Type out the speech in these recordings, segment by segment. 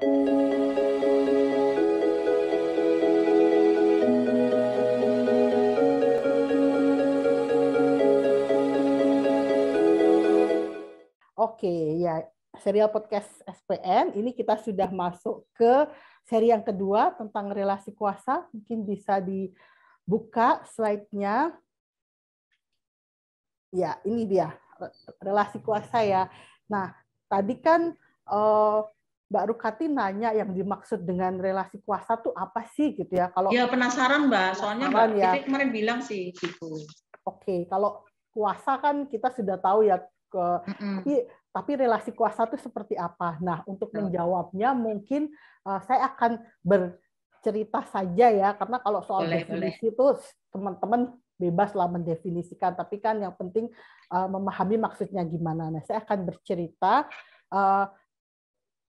Oke, ya serial podcast SPN ini kita sudah masuk ke seri yang kedua tentang relasi kuasa. Mungkin bisa dibuka slide-nya. Ya, ini dia relasi kuasa ya. Nah, tadi kan Mbak Rukati nanya yang dimaksud dengan relasi kuasa tuh apa sih gitu ya? Kalau ya penasaran Mbak, soalnya Mbak ya. Fitri kemarin bilang sih gitu. Oke, kalau kuasa kan kita sudah tahu ya tapi relasi kuasa itu seperti apa? Nah, untuk menjawabnya mungkin saya akan bercerita saja ya, karena kalau soal definisi itu teman-teman bebaslah mendefinisikan, tapi kan yang penting memahami maksudnya gimana. Nah, saya akan bercerita.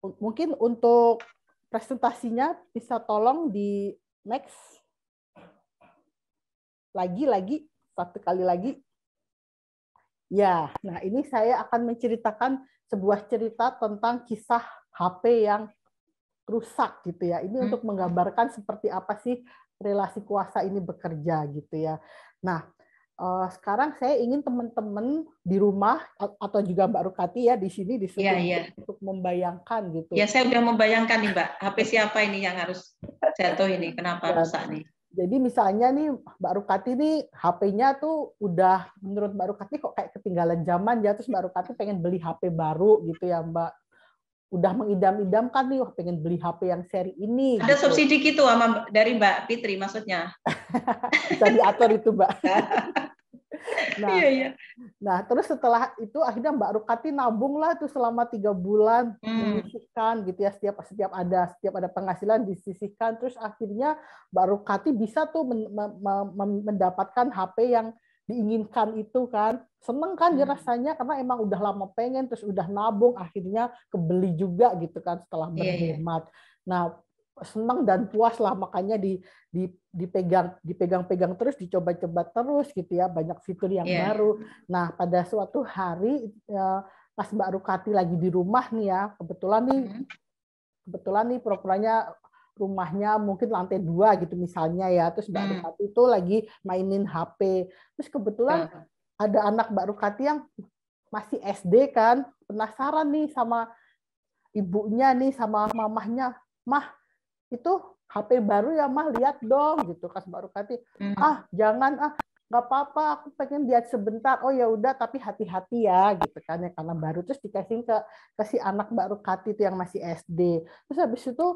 Mungkin untuk presentasinya bisa tolong di next. Lagi, satu kali lagi. Ya, nah ini saya akan menceritakan sebuah cerita tentang kisah HP yang rusak gitu ya. Ini untuk menggambarkan seperti apa sih relasi kuasa ini bekerja gitu ya. Nah, sekarang saya ingin teman-teman di rumah atau juga Mbak Rukati ya di sini disuruh untuk membayangkan gitu. Ya, saya udah membayangkan nih Mbak, HP siapa ini yang harus jatuh ini, kenapa rusak nih? Jadi misalnya nih Mbak Rukati nih HP-nya tuh udah menurut Mbak Rukati kok kayak ketinggalan zaman ya, terus Mbak Rukati pengen beli HP baru gitu ya Mbak. Udah mengidam-idamkan nih, wah pengen beli HP yang seri ini. Ada gitu. subsidi gitu sama dari Mbak Fitri maksudnya? Bisa diatur itu Mbak. Nah, iya. Nah, terus setelah itu akhirnya Mbak Rukati nabung lah tuh selama 3 bulan menyisihkan gitu ya, setiap ada penghasilan disisihkan, terus akhirnya Mbak Rukati bisa tuh mendapatkan HP yang diinginkan itu kan. Seneng kan dia rasanya karena emang udah lama pengen, terus udah nabung, akhirnya kebeli juga gitu kan setelah berhemat. Nah, senang dan puas lah, makanya dipegang terus, dicoba-coba terus gitu ya, banyak fitur yang baru. Nah, pada suatu hari pas Mbak Rukati lagi di rumah nih ya, kebetulan nih pura-puranya rumahnya mungkin lantai 2 gitu misalnya ya, terus Mbak Rukati itu lagi mainin HP, terus kebetulan ada anak Mbak Rukati yang masih SD kan, penasaran nih sama ibunya nih, sama mamahnya, mah itu HP baru ya mah, lihat dong gitu kan. Mbak Rukati, jangan nggak apa-apa, aku pengen lihat sebentar. Oh ya udah, tapi hati-hati ya gitu kan ya, karena baru. Terus dikasih ke si anak Mbak Rukati itu yang masih SD. Terus habis itu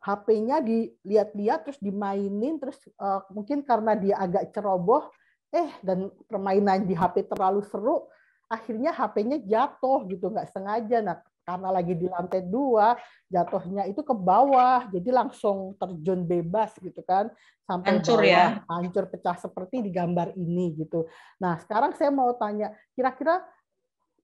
HP-nya dilihat-lihat terus dimainin, terus mungkin karena dia agak ceroboh dan permainan di HP terlalu seru, akhirnya HP-nya jatuh gitu, nggak sengaja. Nah, karena lagi di lantai 2, jatuhnya itu ke bawah, jadi langsung terjun bebas gitu kan, sampai hancur bawah, hancur pecah seperti di gambar ini gitu. Nah, sekarang saya mau tanya, kira-kira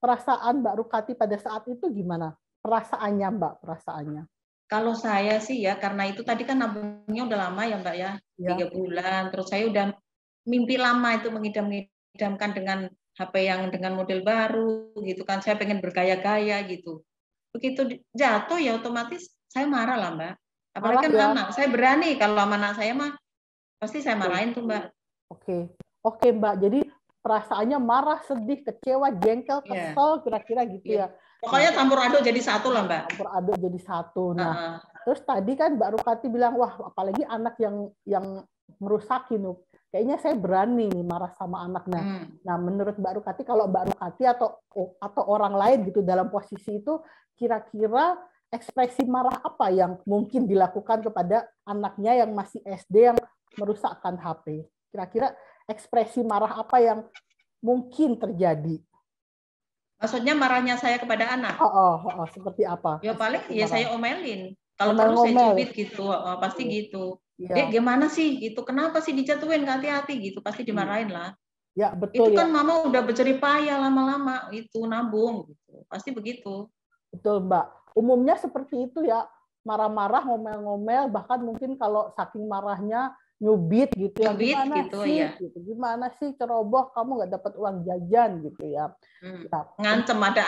perasaan Mbak Rukati pada saat itu gimana? Perasaannya Mbak, perasaannya? Kalau saya sih ya, karena itu tadi kan nabungnya udah lama ya Mbak ya, 3 bulan, terus saya udah mimpi lama itu mengidam-idamkan dengan HP yang dengan model baru gitu kan, saya pengen bergaya-gaya gitu. Begitu jatuh ya otomatis saya marah lah Mbak. Apalagi kan anak, saya berani kalau sama anak saya mah pasti saya marahin tuh Mbak. Oke Mbak, jadi perasaannya marah, sedih, kecewa, jengkel, kesel, kira-kira gitu ya. Pokoknya campur aduk jadi satu lah Mbak. Campur aduk jadi satu. Nah, terus tadi kan Mbak Rukati bilang, wah apalagi anak yang merusakin, kayaknya saya berani nih marah sama anaknya. Nah, menurut Mbak Rukati, kalau Mbak Rukati atau orang lain gitu dalam posisi itu, kira-kira ekspresi marah apa yang mungkin dilakukan kepada anaknya yang masih SD yang merusakkan HP? Kira-kira ekspresi marah apa yang mungkin terjadi? Maksudnya marahnya saya kepada anak? Seperti apa? Ya paling ya saya omelin. Kalau perlu saya cubit gitu, pasti gitu. Gimana sih gitu? Kenapa sih dijatuhin? Hati-hati gitu, pasti dimarahin lah. Ya betul. Itu kan mama udah berjerih payah lama-lama itu nabung gitu. Pasti begitu. Betul Mbak. Umumnya seperti itu ya, marah-marah, ngomel-ngomel, bahkan mungkin kalau saking marahnya nyubit gitu ya, Nyubit gimana gitu, sih ya. gitu, gimana sih ceroboh kamu nggak dapat uang jajan gitu ya. Ya, ngancam, ada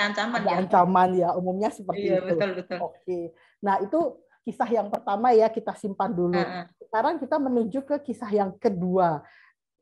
ancaman ada ya. ancaman ya, umumnya seperti Iya, itu. betul. Oke, nah itu kisah yang pertama ya, kita simpan dulu. Sekarang kita menuju ke kisah yang kedua.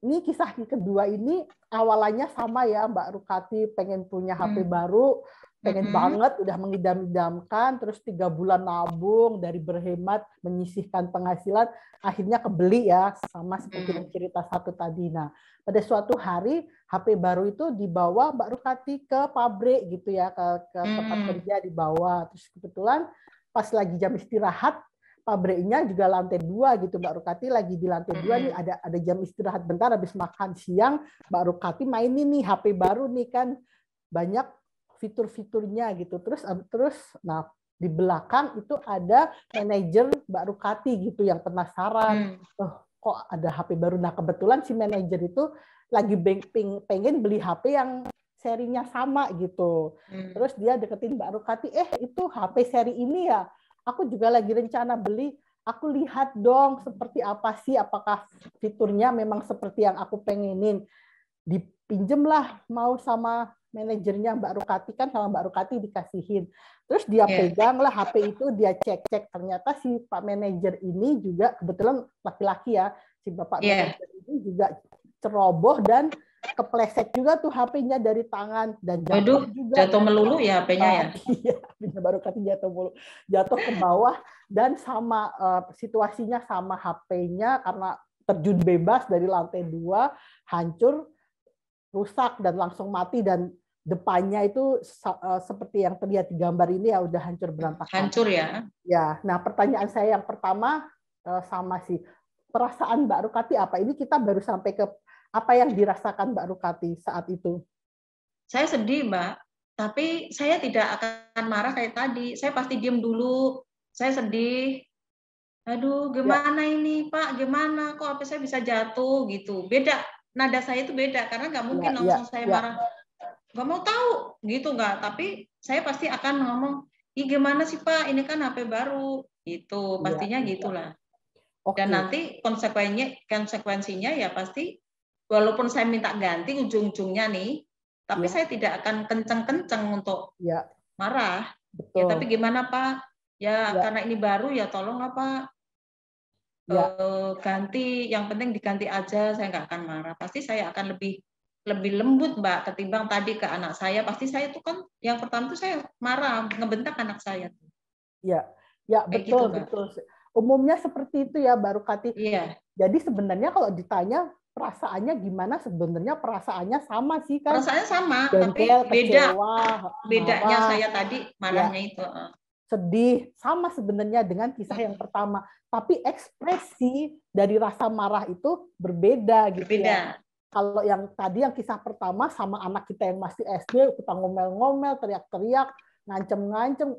Ini kisah yang kedua ini awalannya sama ya, Mbak Rukati pengen punya HP baru, pengen banget, udah mengidam-idamkan, terus 3 bulan nabung, dari berhemat, menyisihkan penghasilan, akhirnya kebeli ya, sama seperti yang cerita satu tadi. Nah, pada suatu hari HP baru itu dibawa Mbak Rukati ke pabrik gitu ya, ke tempat kerja dibawa. Terus kebetulan pas lagi jam istirahat, pabriknya juga lantai 2 gitu, Mbak Rukati lagi di lantai 2 nih, ada jam istirahat bentar habis makan siang, Mbak Rukati mainin nih HP baru nih kan, banyak fitur-fiturnya gitu. Terus nah di belakang itu ada manajer Mbak Rukati gitu yang penasaran, kok ada HP baru. Nah kebetulan si manajer itu lagi pengen beli HP yang serinya sama gitu. Terus dia deketin Mbak Rukati, itu HP seri ini ya, aku juga lagi rencana beli, aku lihat dong seperti apa sih, apakah fiturnya memang seperti yang aku pengenin. Dipinjemlah mau sama manajernya Mbak Rukati, kan sama Mbak Rukati dikasihin. Terus dia peganglah HP itu, dia cek-cek, ternyata si Pak manajer ini juga kebetulan laki-laki ya, si Bapak manajer ini juga ceroboh dan kepleset juga tuh HP-nya dari tangan dan jatuh juga. Jatuh melulu ya HP-nya ya. Iya, baru kata jatuh mulu. Jatuh ke bawah dan sama situasinya sama HP-nya karena terjun bebas dari lantai 2, hancur, rusak dan langsung mati, dan depannya itu seperti yang terlihat di gambar ini ya, udah hancur berantakan. Hancur ya. Ya, nah pertanyaan saya yang pertama sama sih. Perasaan Mbak Rukati apa? Ini kita baru sampai ke apa yang dirasakan Mbak Rukati saat itu? Saya sedih, Mbak. Tapi saya tidak akan marah kayak tadi. Saya pasti diem dulu. Saya sedih. Aduh, gimana ini, Pak? Gimana? Kok HP saya bisa jatuh gitu? Beda. Nada saya itu beda. Karena nggak mungkin langsung saya marah. Nggak mau tahu. Gitu nggak. Tapi saya pasti akan ngomong, ih gimana sih, Pak? Ini kan HP baru. Gitu. Pastinya gitulah. Dan nanti konsekuensinya ya pasti, walaupun saya minta ganti ujung-ujungnya nih, tapi saya tidak akan kenceng-kenceng untuk marah. Ya, tapi gimana Pak? Ya, karena ini baru ya tolong apa? Ganti, yang penting diganti aja, saya nggak akan marah. Pasti saya akan lebih lembut Mbak ketimbang tadi ke anak saya. Pasti saya itu kan yang pertama itu saya marah, ngebentak anak saya. Ya, betul gitu, betul. Umumnya seperti itu ya, Mbak Rukati. Iya. Jadi sebenarnya kalau ditanya perasaannya gimana, sebenarnya perasaannya sama sih kan. Perasaannya sama, Bengkel, tapi beda. Kecewa, Bedanya marah, saya tadi marahnya itu. Sedih, sama sebenarnya dengan kisah yang pertama. Tapi ekspresi dari rasa marah itu berbeda gitu ya. Kalau yang tadi yang kisah pertama sama anak kita yang masih SD, kita ngomel-ngomel, teriak-teriak, ngancem-ngancem,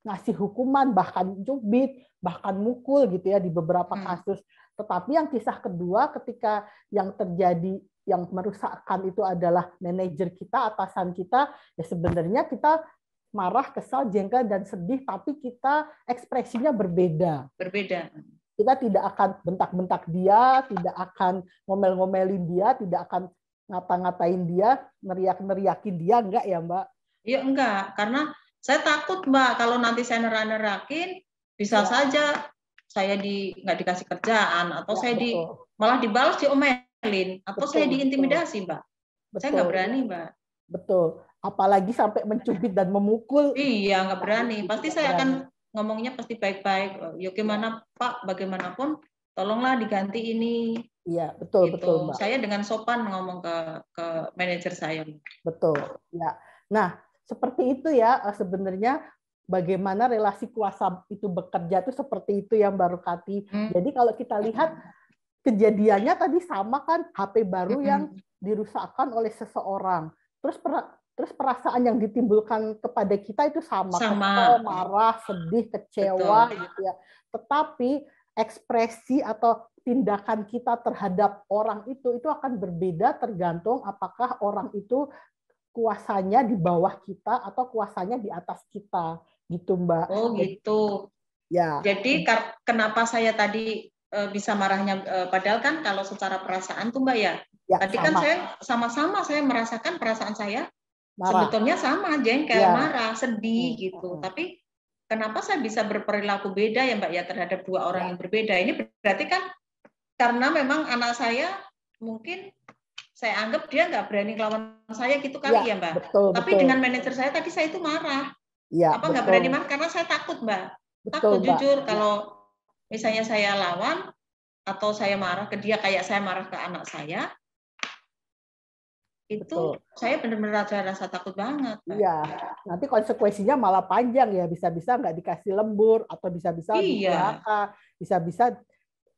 ngasih hukuman, bahkan cubit, bahkan mukul gitu ya di beberapa kasus. Tetapi yang kisah kedua ketika yang terjadi yang merusakkan itu adalah manajer kita, atasan kita, ya sebenarnya kita marah, kesal, jengkel, dan sedih, tapi kita ekspresinya berbeda. Berbeda. Kita tidak akan bentak-bentak dia, tidak akan ngomel-ngomelin dia, tidak akan ngata-ngatain dia, neriak-neriakin dia, enggak ya Mbak? Iya enggak, karena saya takut Mbak, kalau nanti saya nerakin, bisa saja saya nggak dikasih kerjaan, atau saya malah dibalas diomelin, atau saya diintimidasi Mbak. Saya nggak berani Mbak. Betul, apalagi sampai mencubit dan memukul. Iya, nggak berani. Pasti saya akan ngomongnya pasti baik-baik. Yuk gimana Pak, bagaimanapun, tolonglah diganti ini. Iya, betul, gitu. betul Mbak. Saya dengan sopan ngomong ke manajer saya. Betul, ya. Nah, seperti itu ya sebenarnya bagaimana relasi kuasa itu bekerja itu seperti itu ya Mbak Rukati. Jadi kalau kita lihat kejadiannya tadi sama kan, HP baru yang dirusakkan oleh seseorang. Terus perasaan yang ditimbulkan kepada kita itu sama. Kesel, marah, sedih, kecewa. Betul. Gitu ya. Tetapi ekspresi atau tindakan kita terhadap orang itu akan berbeda tergantung apakah orang itu kuasanya di bawah kita atau kuasanya di atas kita, gitu Mbak. Oh gitu. Ya. Jadi kenapa saya tadi bisa marahnya, padahal kan kalau secara perasaan tuh Mbak ya, tadi kan saya sama-sama saya merasakan perasaan saya marah. Sebetulnya sama, jengkel, marah, sedih gitu. Tapi kenapa saya bisa berperilaku beda ya Mbak ya terhadap dua orang yang berbeda? Ini berarti kan karena memang anak saya mungkin saya anggap dia nggak berani ngelawan saya gitu kali ya Mbak. Tapi dengan manajer saya tadi saya itu marah. Apa nggak berani marah karena saya takut Mbak. Takut jujur kalau misalnya saya lawan atau saya marah ke dia kayak saya marah ke anak saya, itu saya benar-benar rasa takut banget. Iya, nanti konsekuensinya malah panjang ya, bisa-bisa nggak dikasih lembur atau bisa-bisa di-PHK, bisa-bisa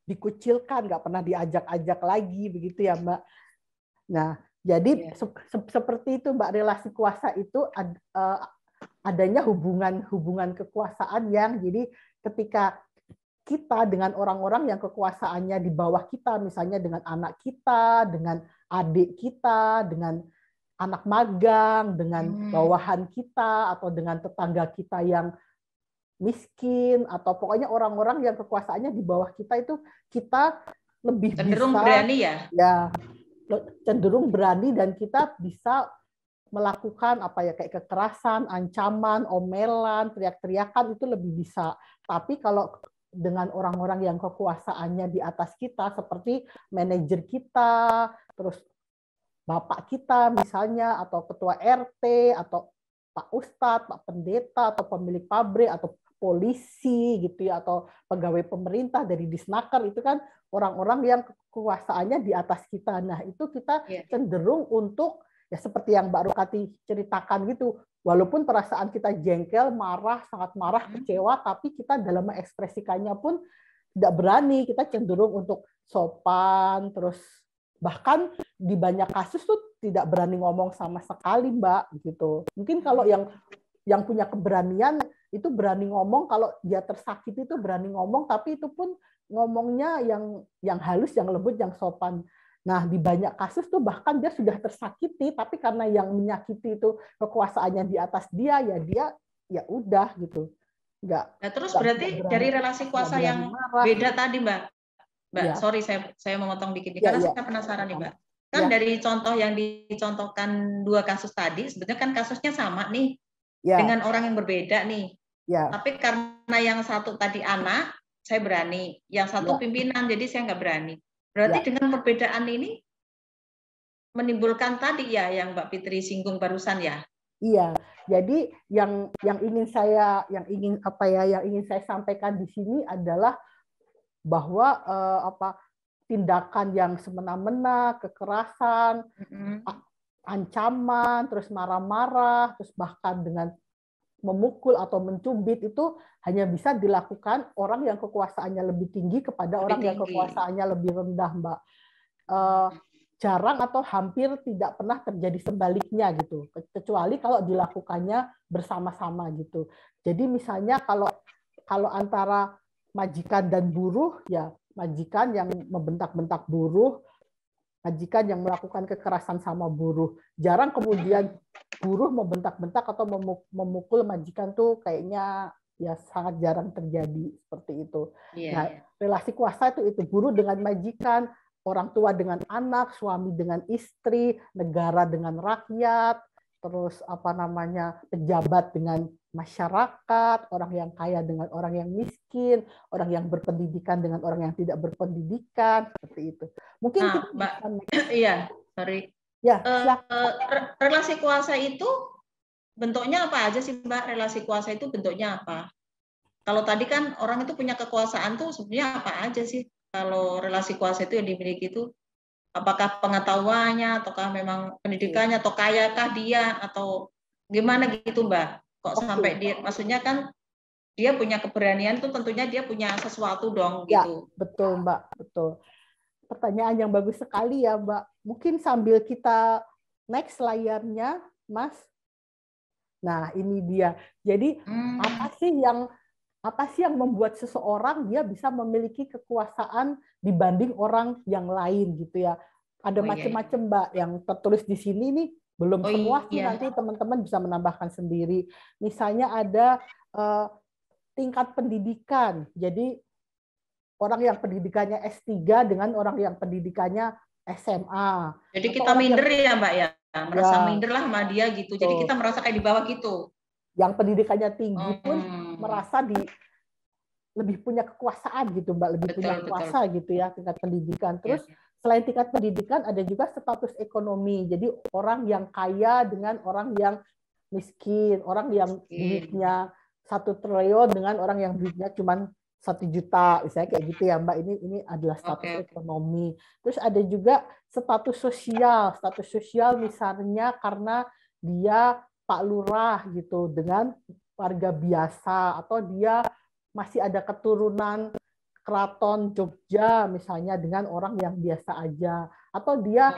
dikucilkan, nggak pernah diajak-ajak lagi begitu ya Mbak. Nah, jadi seperti itu Mbak, relasi kuasa itu adanya hubungan kekuasaan yang jadi ketika kita dengan orang-orang yang kekuasaannya di bawah kita, misalnya dengan anak kita, dengan adik kita, dengan anak magang, dengan bawahan kita, atau dengan tetangga kita yang miskin, atau pokoknya orang-orang yang kekuasaannya di bawah kita itu kita lebih cenderung bisa, berani ya cenderung berani dan kita bisa melakukan apa ya kayak kekerasan, ancaman, omelan, teriak-teriakan itu lebih bisa. Tapi kalau dengan orang-orang yang kekuasaannya di atas kita seperti manajer kita, terus bapak kita misalnya, atau ketua RT, atau Pak Ustadz, Pak Pendeta, atau pemilik pabrik, atau polisi gitu ya, atau pegawai pemerintah dari Disnaker, itu kan orang-orang yang kekuasaannya di atas kita. Nah, itu kita cenderung untuk ya seperti yang Mbak Rukati ceritakan gitu, walaupun perasaan kita jengkel, marah, sangat marah, kecewa, tapi kita dalam mengekspresikannya pun tidak berani, kita cenderung untuk sopan, terus bahkan di banyak kasus tuh tidak berani ngomong sama sekali Mbak gitu. Mungkin kalau yang punya keberanian itu berani ngomong, kalau dia tersakiti itu berani ngomong, tapi itu pun ngomongnya yang halus, yang lembut, yang sopan. Nah, di banyak kasus tuh bahkan dia sudah tersakiti, tapi karena yang menyakiti itu kekuasaannya di atas dia, ya dia ya udah gitu. Nah, terus berarti dari relasi kuasa yang beda tadi, Mbak. Sorry saya memotong dikit karena saya penasaran nih, Mbak. Kan dari contoh yang dicontohkan dua kasus tadi, sebetulnya kan kasusnya sama nih dengan orang yang berbeda nih. Tapi karena yang satu tadi anak, saya berani. Yang satu pimpinan, jadi saya nggak berani. Berarti dengan perbedaan ini menimbulkan tadi ya yang Mbak Fitri singgung barusan ya. Iya, jadi yang ingin saya sampaikan di sini adalah bahwa tindakan yang semena-mena, kekerasan, ancaman, terus marah-marah, terus bahkan dengan memukul atau mencubit itu hanya bisa dilakukan orang yang kekuasaannya lebih tinggi kepada orang yang kekuasaannya lebih rendah, Mbak. Jarang atau hampir tidak pernah terjadi sebaliknya gitu, kecuali kalau dilakukannya bersama-sama gitu. Jadi misalnya kalau antara majikan dan buruh, ya majikan yang membentak-bentak buruh, majikan yang melakukan kekerasan sama buruh. Jarang kemudian buruh membentak-bentak atau memukul majikan tuh kayaknya ya sangat jarang terjadi seperti itu. Nah, relasi kuasa itu buruh dengan majikan, orang tua dengan anak, suami dengan istri, negara dengan rakyat, terus pejabat dengan masyarakat, orang yang kaya dengan orang yang miskin, orang yang berpendidikan dengan orang yang tidak berpendidikan, seperti itu. Mungkin kita Mbak, iya, sorry. Ya, relasi kuasa itu bentuknya apa aja sih, Mbak? Relasi kuasa itu bentuknya apa? Kalau tadi kan orang itu punya kekuasaan tuh sebenarnya apa aja sih? Kalau relasi kuasa itu yang dimiliki itu apakah pengetahuannya, ataukah memang pendidikannya, atau kayakah dia, atau gimana gitu Mbak? Kok sampai dia, maksudnya kan dia punya keberanian itu tentunya dia punya sesuatu dong gitu. Ya, betul Mbak, betul. Pertanyaan yang bagus sekali ya Mbak. Mungkin sambil kita next layarnya, Mas. Nah, ini dia. Jadi apa sih yang membuat seseorang dia bisa memiliki kekuasaan dibanding orang yang lain gitu ya. Ada macam-macam Mbak yang tertulis di sini nih, belum semua sih, nanti teman-teman bisa menambahkan sendiri. Misalnya ada tingkat pendidikan. Jadi orang yang pendidikannya S3 dengan orang yang pendidikannya SMA. Jadi kita minder ya Mbak ya, merasa minder lah sama dia gitu. Jadi kita merasa kayak di bawah gitu. Yang pendidikannya tinggi pun merasa lebih punya kekuasaan gitu Mbak, lebih punya kuasa gitu ya tingkat pendidikan. Terus selain tingkat pendidikan ada juga status ekonomi. Jadi orang yang kaya dengan orang yang miskin, orang yang duitnya 1 triliun dengan orang yang duitnya cuma 1 juta, misalnya kayak gitu ya Mbak. Ini adalah status ekonomi. Terus ada juga status sosial. Status sosial misalnya karena dia Pak Lurah gitu dengan warga biasa, atau dia masih ada keturunan keraton Jogja misalnya dengan orang yang biasa aja, atau dia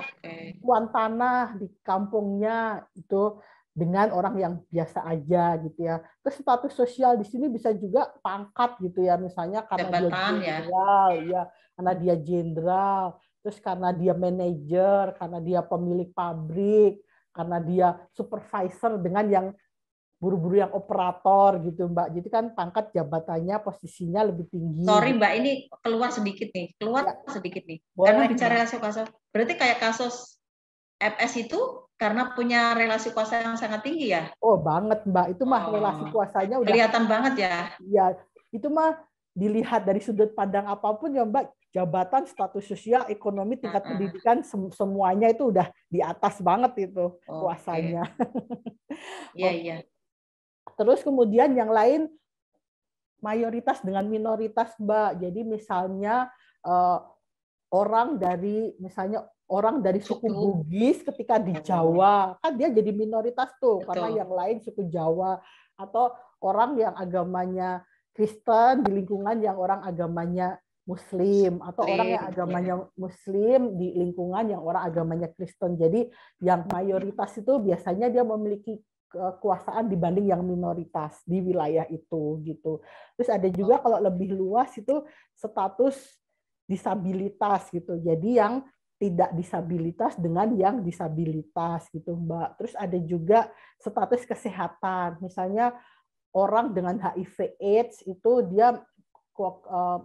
tuan tanah di kampungnya itu dengan orang yang biasa aja gitu ya. Terus status sosial di sini bisa juga pangkat gitu ya, misalnya karena dia jenderal ya, karena dia jenderal, terus karena dia manajer, karena dia pemilik pabrik, karena dia supervisor dengan yang buru-buru yang operator gitu Mbak. Jadi kan pangkat jabatannya posisinya lebih tinggi. Sorry Mbak, ini keluar sedikit nih. Sedikit nih. Boleh, karena bicara relasi kuasa. Berarti kayak kasus FS itu karena punya relasi kuasa yang sangat tinggi ya? Oh banget Mbak, itu mah relasi kuasanya udah kelihatan banget ya. Ya, itu mah dilihat dari sudut pandang apapun ya Mbak, jabatan, status sosial, ekonomi, tingkat pendidikan, semuanya itu udah di atas banget itu kuasanya. Iya. Terus kemudian yang lain mayoritas dengan minoritas Mbak. Jadi misalnya orang dari suku Bugis ketika di Jawa kan dia jadi minoritas tuh. Betul. Karena yang lain suku Jawa, atau orang yang agamanya Kristen di lingkungan yang orang agamanya Muslim, atau orang yang agamanya Muslim di lingkungan yang orang agamanya Kristen. Jadi yang mayoritas itu biasanya dia memiliki kekuasaan dibanding yang minoritas di wilayah itu gitu. Terus ada juga kalau lebih luas itu status disabilitas gitu. Jadi yang tidak disabilitas dengan yang disabilitas gitu Mbak. Terus ada juga status kesehatan. Misalnya orang dengan HIV/AIDS itu dia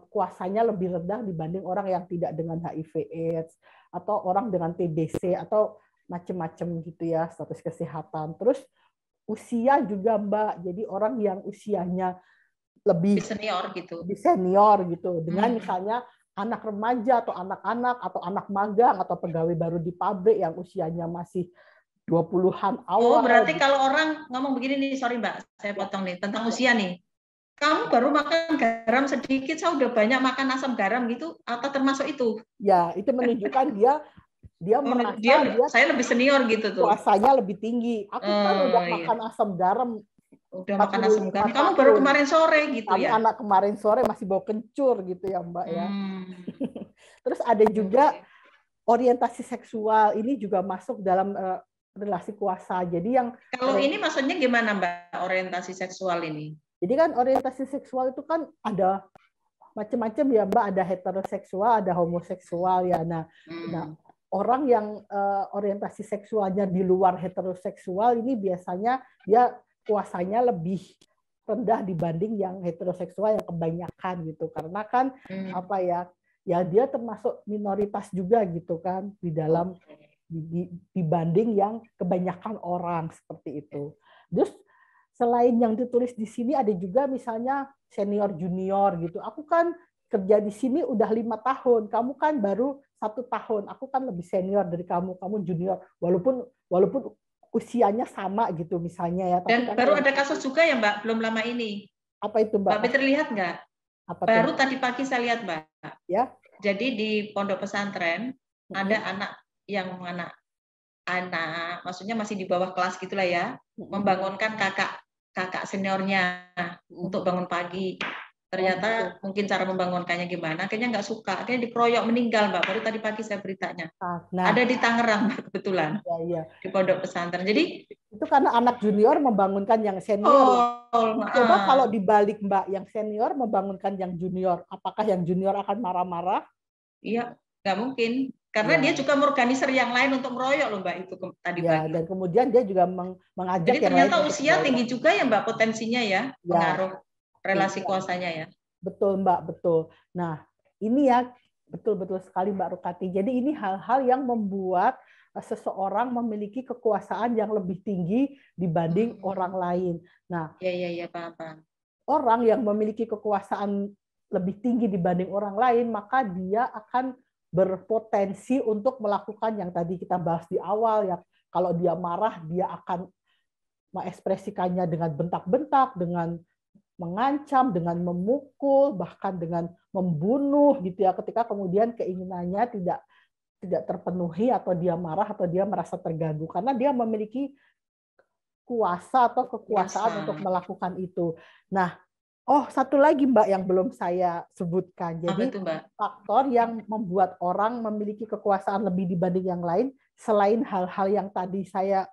kuasanya lebih rendah dibanding orang yang tidak dengan HIV/AIDS, atau orang dengan TBC, atau macam-macam gitu ya status kesehatan. Terus usia juga Mbak. Jadi orang yang usianya lebih senior gitu dengan misalnya anak remaja atau anak-anak atau anak magang atau pegawai baru di pabrik yang usianya masih 20-an awal. Oh, berarti gitu. Kalau orang ngomong begini nih, sorry Mbak, saya potong nih tentang usia nih. Kamu baru makan garam sedikit, saya udah banyak makan asam garam gitu, atau termasuk itu? Ya, itu menunjukkan dia merasa saya lebih senior gitu tuh. Kuasanya lebih tinggi. Aku kan udah makan asam garam. Udah makan asam garam. Kamu baru kemarin sore gitu ya? Anak kemarin sore masih bau kencur gitu ya Mbak ya. Terus ada juga orientasi seksual. Ini juga masuk dalam relasi kuasa. Jadi yang kalau ini maksudnya gimana Mbak orientasi seksual ini? Jadi kan orientasi seksual itu kan ada macam-macam ya Mbak. Ada heteroseksual, ada homoseksual ya. Nah orang yang orientasi seksualnya di luar heteroseksual ini biasanya dia kuasanya lebih rendah dibanding yang heteroseksual yang kebanyakan gitu. Karena kan ya dia termasuk minoritas juga gitu kan di dalam dibanding yang kebanyakan orang seperti itu. Terus selain yang ditulis di sini ada juga misalnya senior junior gitu. Aku kan kerja di sini udah 5 tahun, kamu kan baru 1 tahun. Aku kan lebih senior dari kamu junior. Walaupun usianya sama gitu misalnya ya. Dan kan baru ada kasus juga ya Mbak, belum lama ini. Apa itu Mbak? Mbak Fitri lihat nggak? Baru tadi pagi saya lihat Mbak. Ya. Jadi di pondok pesantren ada anak maksudnya masih di bawah kelas gitulah ya, membangunkan kakak seniornya untuk bangun pagi. Ternyata mungkin cara membangunkannya gimana, kayaknya nggak suka, akhirnya dikeroyok meninggal Mbak. Baru tadi pagi saya beritanya. Ada di Tangerang Mbak, kebetulan. Ya. Di pondok pesantren. Jadi itu karena anak junior membangunkan yang senior. Coba kalau dibalik Mbak, yang senior membangunkan yang junior, apakah yang junior akan marah-marah? Iya, nggak mungkin. Karena dia juga mengorganisir yang lain untuk meroyok loh Mbak, itu tadi pagi. Dan kemudian dia juga mengajak jadi ternyata usia tinggi juga ya Mbak potensinya ya, pengaruh relasi kuasanya ya. Betul Mbak, betul. Nah, ini ya betul-betul sekali Mbak Rukati. Jadi ini hal-hal yang membuat seseorang memiliki kekuasaan yang lebih tinggi dibanding orang lain. Nah, ya paham. Orang yang memiliki kekuasaan lebih tinggi dibanding orang lain, maka dia akan berpotensi untuk melakukan yang tadi kita bahas di awal ya. Kalau dia marah, dia akan mengekspresikannya dengan bentak-bentak, dengan mengancam, dengan memukul, bahkan dengan membunuh gitu ya. Ketika kemudian keinginannya tidak terpenuhi atau dia marah atau dia merasa terganggu karena dia memiliki kuasa atau kekuasaan untuk melakukan itu. Nah, satu lagi Mbak yang belum saya sebutkan. Jadi itu, Mbak? Faktor yang membuat orang memiliki kekuasaan lebih dibanding yang lain, selain hal-hal yang tadi saya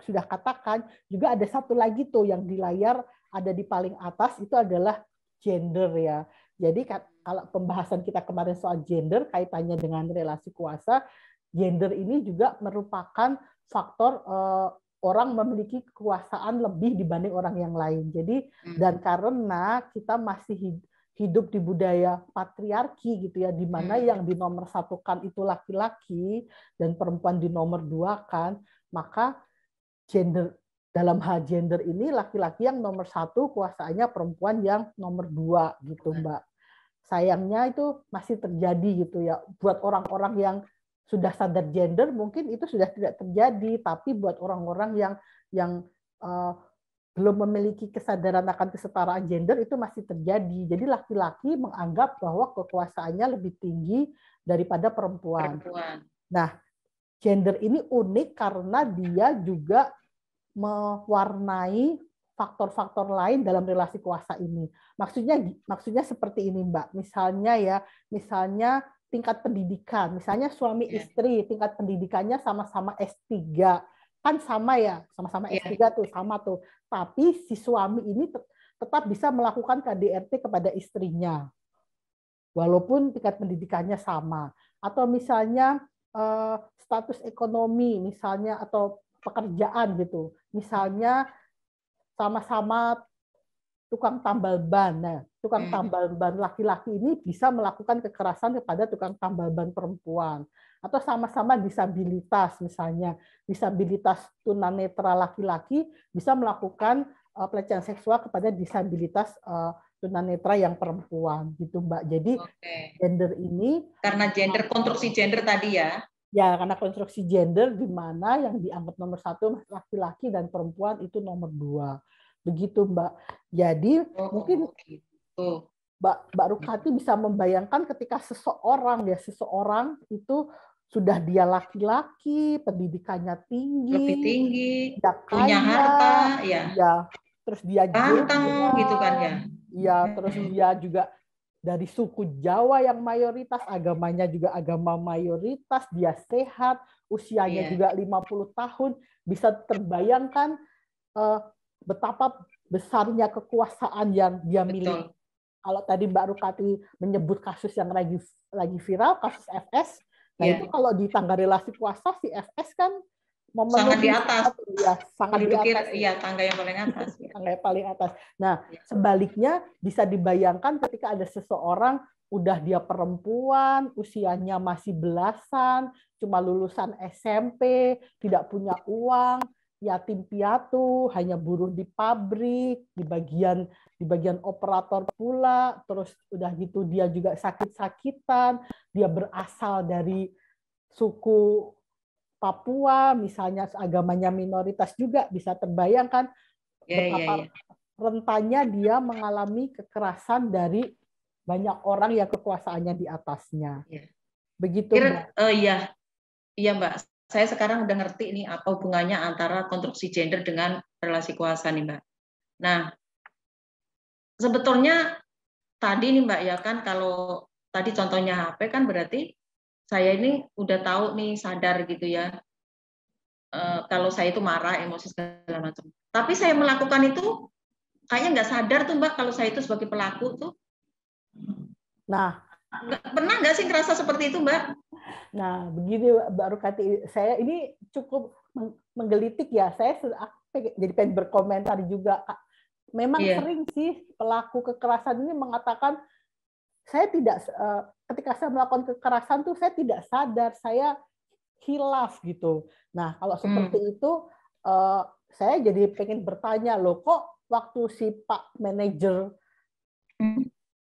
sudah katakan, juga ada satu lagi tuh yang di layar ada di paling atas, itu adalah gender ya. Jadi kalau pembahasan kita kemarin soal gender kaitannya dengan relasi kuasa, gender ini juga merupakan faktor orang memiliki kekuasaan lebih dibanding orang yang lain. Jadi dan karena kita masih hidup di budaya patriarki gitu ya, di mana yang dinomorsatukan itu laki-laki dan perempuan dinomorsatukan, maka gender dalam hal gender ini laki-laki yang nomor 1, kuasaannya perempuan yang nomor 2 gitu Mbak. Sayangnya itu masih terjadi gitu ya. Buat orang-orang yang sudah sadar gender mungkin itu sudah tidak terjadi, tapi buat orang-orang yang belum memiliki kesadaran akan kesetaraan gender itu masih terjadi. Jadi laki-laki menganggap bahwa kekuasaannya lebih tinggi daripada perempuan. Nah, gender ini unik karena dia juga mewarnai faktor-faktor lain dalam relasi kuasa ini. Maksudnya seperti ini, Mbak. Misalnya tingkat pendidikan. Misalnya suami istri, tingkat pendidikannya sama-sama S3. Kan sama ya, sama-sama S3 tuh, sama tuh. Tapi si suami ini tetap bisa melakukan KDRT kepada istrinya. Walaupun tingkat pendidikannya sama. Atau misalnya status ekonomi, misalnya, atau pekerjaan gitu. Misalnya sama-sama tukang tambal ban. Nah, tukang tambal ban laki-laki ini bisa melakukan kekerasan kepada tukang tambal ban perempuan. Atau sama-sama disabilitas, misalnya disabilitas tunanetra laki-laki bisa melakukan pelecehan seksual kepada disabilitas tunanetra yang perempuan, gitu Mbak. Jadi gender ini karena gender, konstruksi gender tadi ya. Ya, karena konstruksi gender di mana yang dianggap nomor 1 laki-laki dan perempuan itu nomor 2. Begitu, Mbak. Jadi mungkin gitu. Mbak Rukati bisa membayangkan ketika seseorang itu sudah dia laki-laki, pendidikannya tinggi, lebih tinggi, dia punya harta, terus dia ganteng gitu kan ya. Ya, terus dia juga dari suku Jawa yang mayoritas, agamanya juga agama mayoritas, dia sehat, usianya juga 50 tahun, bisa terbayangkan betapa besarnya kekuasaan yang dia miliki. Kalau tadi Mbak Rukati menyebut kasus yang lagi viral, kasus FS, nah itu kalau di tangga relasi kuasa, si FS kan sangat di atas. Ya, sangat di atas. Iya, tangga yang paling atas. Tangga yang paling atas. Nah, sebaliknya bisa dibayangkan ketika ada seseorang udah dia perempuan, usianya masih belasan, cuma lulusan SMP, tidak punya uang, yatim piatu, hanya buruh di pabrik, di bagian operator pula, terus udah gitu dia juga sakit-sakitan, dia berasal dari suku Papua, misalnya agamanya minoritas juga, bisa terbayangkan betapa rentannya dia mengalami kekerasan dari banyak orang yang kekuasaannya di atasnya. Begitu, Mbak. Iya, Mbak. Saya sekarang udah ngerti nih apa hubungannya antara konstruksi gender dengan relasi kuasa nih, Mbak. Nah, sebetulnya tadi nih, Mbak, ya kan kalau tadi contohnya HP kan berarti saya ini udah tahu nih, sadar gitu ya, kalau saya itu marah, emosi segala macam. Tapi saya melakukan itu kayaknya nggak sadar tuh Mbak, kalau saya itu sebagai pelaku tuh. Nah, pernah nggak sih ngerasa seperti itu Mbak? Nah, begini Mbak Rukati, saya ini cukup menggelitik ya. Saya jadi pengen berkomentar juga. Memang sering sih pelaku kekerasan ini mengatakan, saya tidak ketika saya melakukan kekerasan tuh saya tidak sadar saya khilaf gitu. Nah, kalau seperti itu saya jadi pengen bertanya, loh kok waktu si Pak manajer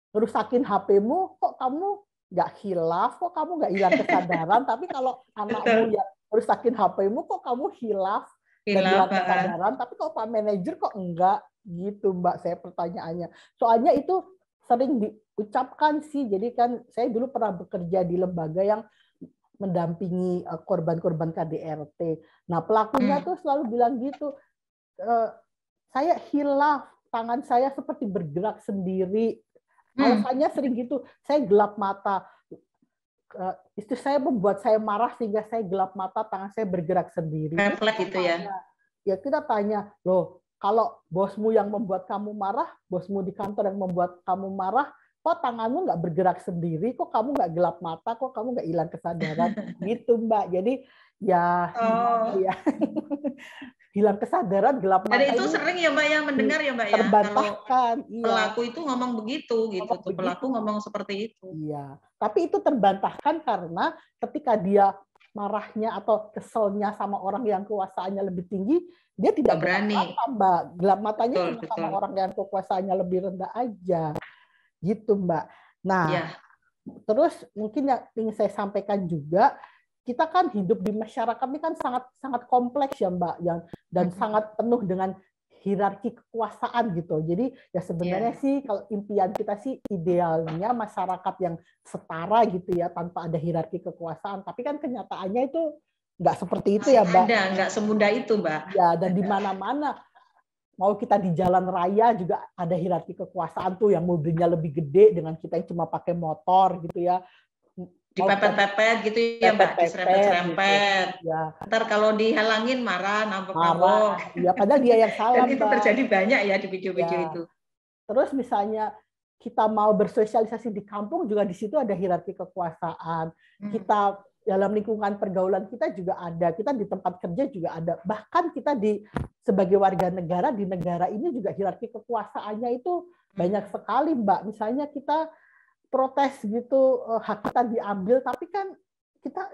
rusakin HP-mu, kok kamu nggak khilaf, kok kamu nggak hilang kesadaran, tapi kalau anakmu yang rusakin HP-mu, kok kamu khilaf dan hilang kesadaran, tapi kalau Pak manajer kok enggak, gitu Mbak, saya pertanyaannya. Soalnya itu sering diucapkan sih, jadi kan saya dulu pernah bekerja di lembaga yang mendampingi korban-korban KDRT. Nah, pelakunya tuh selalu bilang gitu, saya khilaf, tangan saya seperti bergerak sendiri. Alasannya sering gitu, saya gelap mata. Istri saya membuat saya marah sehingga saya gelap mata, tangan saya bergerak sendiri. Refleks gitu ya. Ya kita tanya, loh kalau bosmu yang membuat kamu marah, bosmu di kantor yang membuat kamu marah, kok tanganmu nggak bergerak sendiri, kok kamu nggak gelap mata, kok kamu nggak hilang kesadaran, gitu Mbak. Jadi ya, ya hilang kesadaran, gelap mata. Dan itu sering ya Mbak ya mendengar ya Mbak ya. Terbantahkan. Kalau pelaku itu ngomong begitu gitu, tuh pelaku ngomong seperti itu. Iya, tapi itu terbantahkan karena ketika dia marahnya atau keselnya sama orang yang kekuasaannya lebih tinggi, dia tidak berani. Mbak. Gelap matanya cuma sama orang yang kekuasaannya lebih rendah aja. Gitu, Mbak. Nah, terus mungkin yang ingin saya sampaikan juga, kita kan hidup di masyarakat ini kan sangat kompleks ya, Mbak, dan sangat penuh dengan hierarki kekuasaan gitu. Jadi ya sebenarnya sih kalau impian kita sih idealnya masyarakat yang setara gitu ya, tanpa ada hierarki kekuasaan. Tapi kan kenyataannya itu nggak seperti itu ya, Mbak. Nggak semudah itu, Mbak. Ya, dan di mana-mana. Mau kita di jalan raya juga ada hierarki kekuasaan tuh, yang mobilnya lebih gede dengan kita yang cuma pakai motor gitu ya. Dipepet-pepet gitu ya Mbak, diserempet-serempet. Gitu. Ya. Ntar kalau dihalangin marah, nabok-nabok. Ya, padahal dia yang salah. Dan itu terjadi banyak ya di video-video itu. Terus misalnya kita mau bersosialisasi di kampung juga di situ ada hierarki kekuasaan. Kita dalam lingkungan pergaulan kita juga ada, kita di tempat kerja juga ada. Bahkan kita sebagai warga negara di negara ini juga hierarki kekuasaannya itu banyak sekali, Mbak. Misalnya kita protes gitu, hak kita diambil, tapi kan kita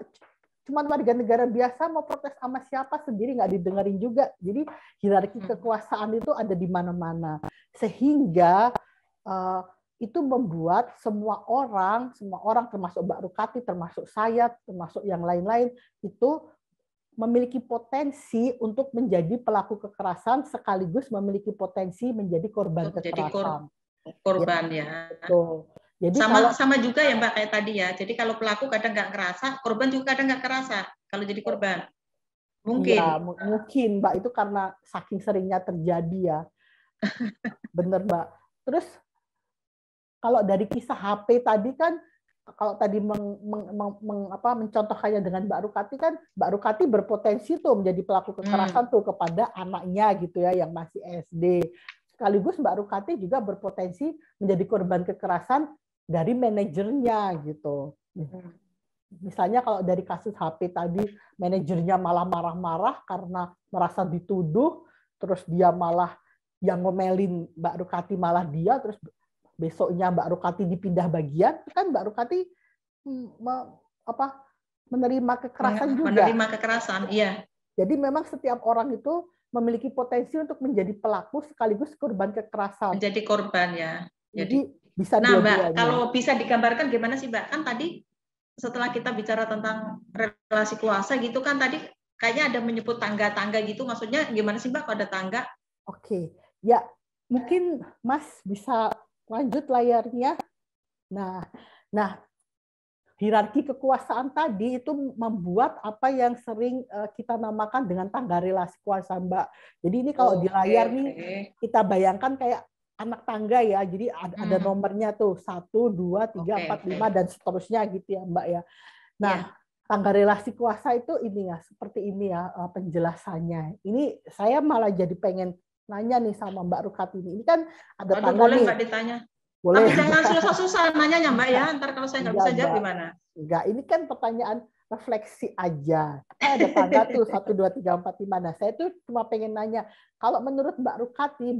cuma warga negara biasa, mau protes sama siapa sendiri nggak didengerin juga. Jadi hierarki kekuasaan itu ada di mana-mana, sehingga itu membuat semua orang termasuk Mbak Rukati, termasuk saya, termasuk yang lain-lain itu memiliki potensi untuk menjadi pelaku kekerasan sekaligus memiliki potensi menjadi korban kekerasan. Korban ya. Betul. Jadi sama juga ya Mbak kayak tadi ya. Jadi kalau pelaku kadang nggak kerasa, korban juga kadang nggak kerasa kalau jadi korban. Mungkin. Ya, mungkin Mbak, itu karena saking seringnya terjadi ya. Bener Mbak. Terus kalau dari kisah HP tadi kan, kalau tadi mencontohkannya dengan Mbak Rukati kan, Mbak Rukati berpotensi tuh menjadi pelaku kekerasan tuh kepada anaknya gitu ya yang masih SD. Sekaligus Mbak Rukati juga berpotensi menjadi korban kekerasan dari manajernya gitu. Misalnya kalau dari kasus HP tadi, manajernya malah marah-marah karena merasa dituduh, terus dia malah yang ngomelin Mbak Rukati malah dia, terus besoknya Mbak Rukati dipindah bagian, kan Mbak Rukati menerima kekerasan juga. Menerima kekerasan, iya. Jadi memang setiap orang itu memiliki potensi untuk menjadi pelaku sekaligus korban kekerasan. Menjadi korban ya. Jadi bisa nah Mbak, kalau bisa digambarkan gimana sih Mbak? Kan tadi setelah kita bicara tentang relasi kuasa gitu kan tadi kayaknya ada menyebut tangga-tangga gitu. Maksudnya gimana sih Mbak kalau ada tangga? Oke. Ya, mungkin Mas bisa lanjut layarnya. Nah, hierarki kekuasaan tadi itu membuat apa yang sering kita namakan dengan tangga relasi kuasa, Mbak. Jadi ini kalau di layar nih kita bayangkan kayak anak tangga ya. Jadi ada nomornya tuh 1, 2, 3, 4, 5 dan seterusnya gitu ya, Mbak ya. Nah, tangga relasi kuasa itu ini ya, seperti ini ya penjelasannya. Ini saya malah jadi pengen nanya nih sama Mbak Rukati ini. Ini kan ada tangga boleh nih. Mbak ditanya. Boleh. Tapi jangan susah-susah nanyanya Mbak ya. Ntar kalau saya nggak bisa jawab gimana? Enggak, ini kan pertanyaan refleksi aja. Ada tangga tuh 1, 2, 3, 4, 5. Nah, saya tuh cuma pengen nanya, kalau menurut Mbak Rukati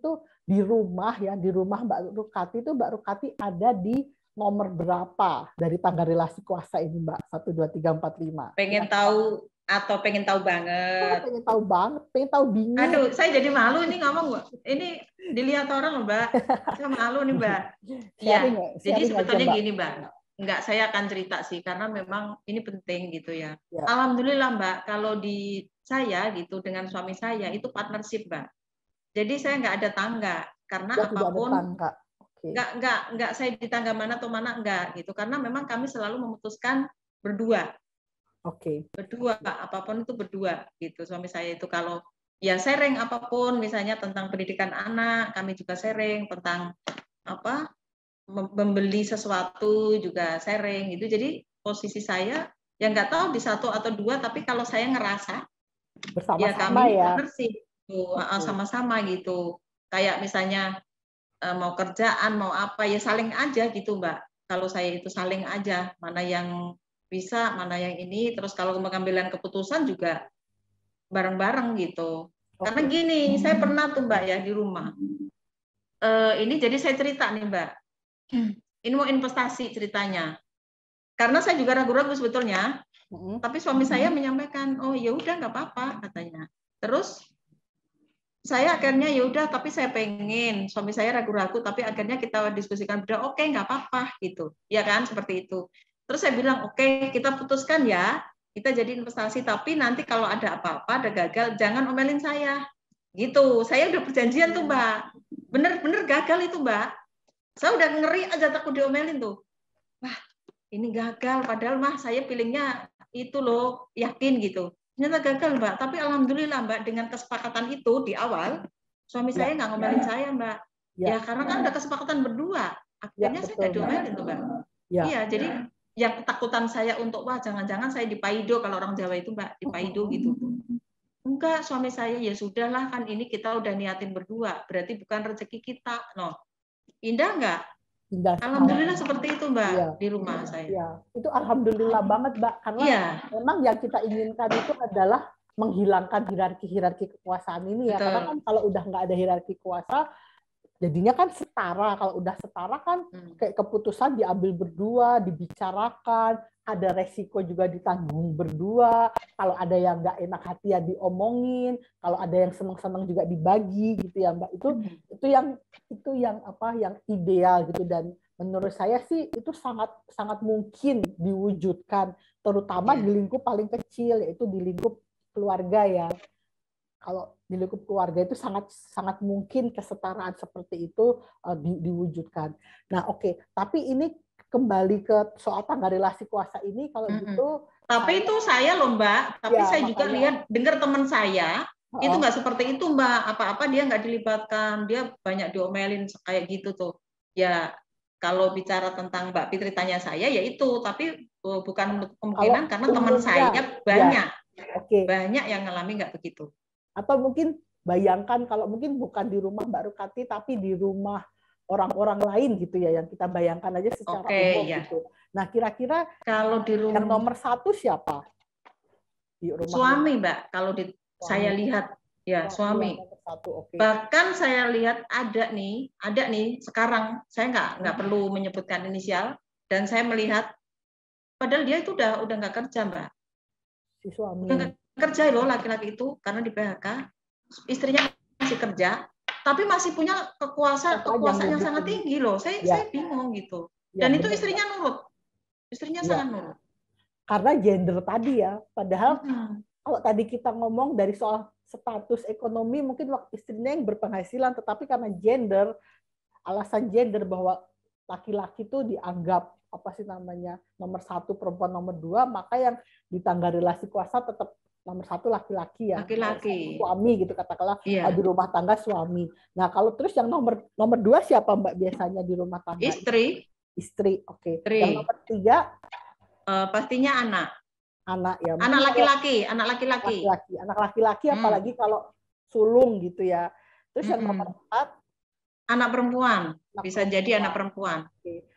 itu di rumah ya, di rumah Mbak Rukati itu Mbak Rukati ada di nomor berapa dari tangga relasi kuasa ini, Mbak? 1, 2, 3, 4, 5. Pengen tahu atau pengen tahu banget? Pengen tahu banget, pengen tahu bingung. Aduh, saya jadi malu ini ngomong, Mbak. Ini dilihat orang loh, Mbak. Saya malu nih, Mbak. Iya, jadi sebetulnya aja, Mbak. Gini, Mbak. Enggak, saya akan cerita sih, karena memang ini penting gitu ya. Alhamdulillah, Mbak, kalau di saya gitu, dengan suami saya, itu partnership, Mbak. Jadi saya nggak ada tangga, karena apapun, nggak saya di tangga mana atau mana, enggak gitu. Karena memang kami selalu memutuskan berdua. Berdua, apapun itu berdua gitu. Suami saya itu kalau ya sharing apapun, misalnya tentang pendidikan anak, kami juga sharing tentang apa, membeli sesuatu juga sharing gitu. Jadi posisi saya yang nggak tahu di 1 atau 2, tapi kalau saya ngerasa bersama-sama ya kami partnership sama-sama gitu. Kayak misalnya mau kerjaan, mau apa ya saling aja gitu, Mbak. Kalau saya itu saling aja, mana yang bisa, mana yang ini, terus kalau pengambilan keputusan juga bareng-bareng gitu. Karena gini, saya pernah tuh, Mbak, ya di rumah. Ini jadi saya cerita nih, Mbak. Ini mau investasi ceritanya. Karena saya juga ragu-ragu sebetulnya, tapi suami saya menyampaikan, oh ya udah nggak apa-apa katanya. Terus saya akhirnya ya udah, tapi saya pengen, suami saya ragu-ragu, tapi akhirnya kita diskusikan berdua, oke nggak apa-apa gitu, ya kan seperti itu. Terus saya bilang oke, kita putuskan ya, kita jadi investasi, tapi nanti kalau ada apa-apa, ada gagal, jangan omelin saya, gitu. Saya udah perjanjian tuh, Mbak, bener-bener gagal itu, Mbak. Saya udah ngeri aja takut diomelin tuh. Wah, ini gagal, padahal mah saya pilihnya itu loh, yakin gitu. Ternyata gagal, Mbak. Tapi alhamdulillah, Mbak, dengan kesepakatan itu di awal, suami saya nggak ngomelin saya, Mbak. Ya, karena kan ada kesepakatan berdua. Akhirnya saya nggak diomelin tuh, Mbak. Iya, jadi yang ketakutan saya untuk, wah jangan-jangan saya dipaido, kalau orang Jawa itu, Mbak, dipaido gitu. Enggak, suami saya, ya sudahlah, kan ini kita udah niatin berdua, berarti bukan rezeki kita. No. Indah nggak? Alhamdulillah seperti itu, Mbak, di rumah saya. Ya, itu alhamdulillah banget, Mbak, karena memang yang kita inginkan itu adalah menghilangkan hierarki kekuasaan ini ya. Betul. Karena kan kalau udah nggak ada hierarki kuasa, jadinya kan setara. Kalau udah setara kan kayak keputusan diambil berdua, dibicarakan, ada resiko juga ditanggung berdua. Kalau ada yang nggak enak hati ya diomongin, kalau ada yang senang-senang juga dibagi gitu ya, Mbak. Itu yang ideal gitu, dan menurut saya sih itu sangat mungkin diwujudkan, terutama di lingkup paling kecil, yaitu di lingkup keluarga ya. Kalau di lingkup keluarga itu sangat mungkin kesetaraan seperti itu diwujudkan. Nah, oke. Tapi ini kembali ke soal tangga relasi kuasa ini, kalau gitu. Tapi itu saya loh, Mbak. Tapi saya juga lihat, dengar teman saya, itu nggak seperti itu, Mbak. Apa-apa dia nggak dilibatkan, dia banyak diomelin kayak gitu tuh. Ya, kalau bicara tentang Mbak Fitri tanya saya, ya itu. Tapi bukan kemungkinan, karena teman saya banyak. Banyak yang ngalami nggak begitu. Atau mungkin bayangkan kalau mungkin bukan di rumah Mbak Rukati, tapi di rumah orang-orang lain gitu ya, yang kita bayangkan aja secara umum gitu. Nah, kira-kira kalau di rumah yang nomor 1 siapa? Di rumah suami, Mbak. Kalau saya lihat ya suami. Bahkan saya lihat ada nih sekarang, saya nggak perlu menyebutkan inisial, dan saya melihat padahal dia itu udah nggak kerja, Mbak. Si suami. Udah nggak kerja loh laki-laki itu, karena di PHK. Istrinya masih kerja, tapi masih punya kekuasaan yang sangat tinggi loh. Saya bingung gitu. Dan itu istrinya nurut. Istrinya sangat nurut. Karena gender tadi ya. Padahal kalau tadi kita ngomong dari soal status ekonomi, mungkin istrinya yang berpenghasilan, tetapi karena gender, alasan gender bahwa laki-laki itu dianggap nomor 1, perempuan nomor 2, maka yang di tangga relasi kuasa tetap nomor 1 laki-laki ya. Laki-laki. Suami gitu katakanlah, di rumah tangga suami. Nah, kalau terus yang nomor 2 siapa, Mbak, biasanya di rumah tangga? Istri. Oke. Yang nomor 3 pastinya anak. Anak ya. Anak laki-laki. Anak laki-laki apalagi kalau sulung gitu ya. Terus yang nomor 4 anak perempuan. Bisa jadi anak perempuan. Oke.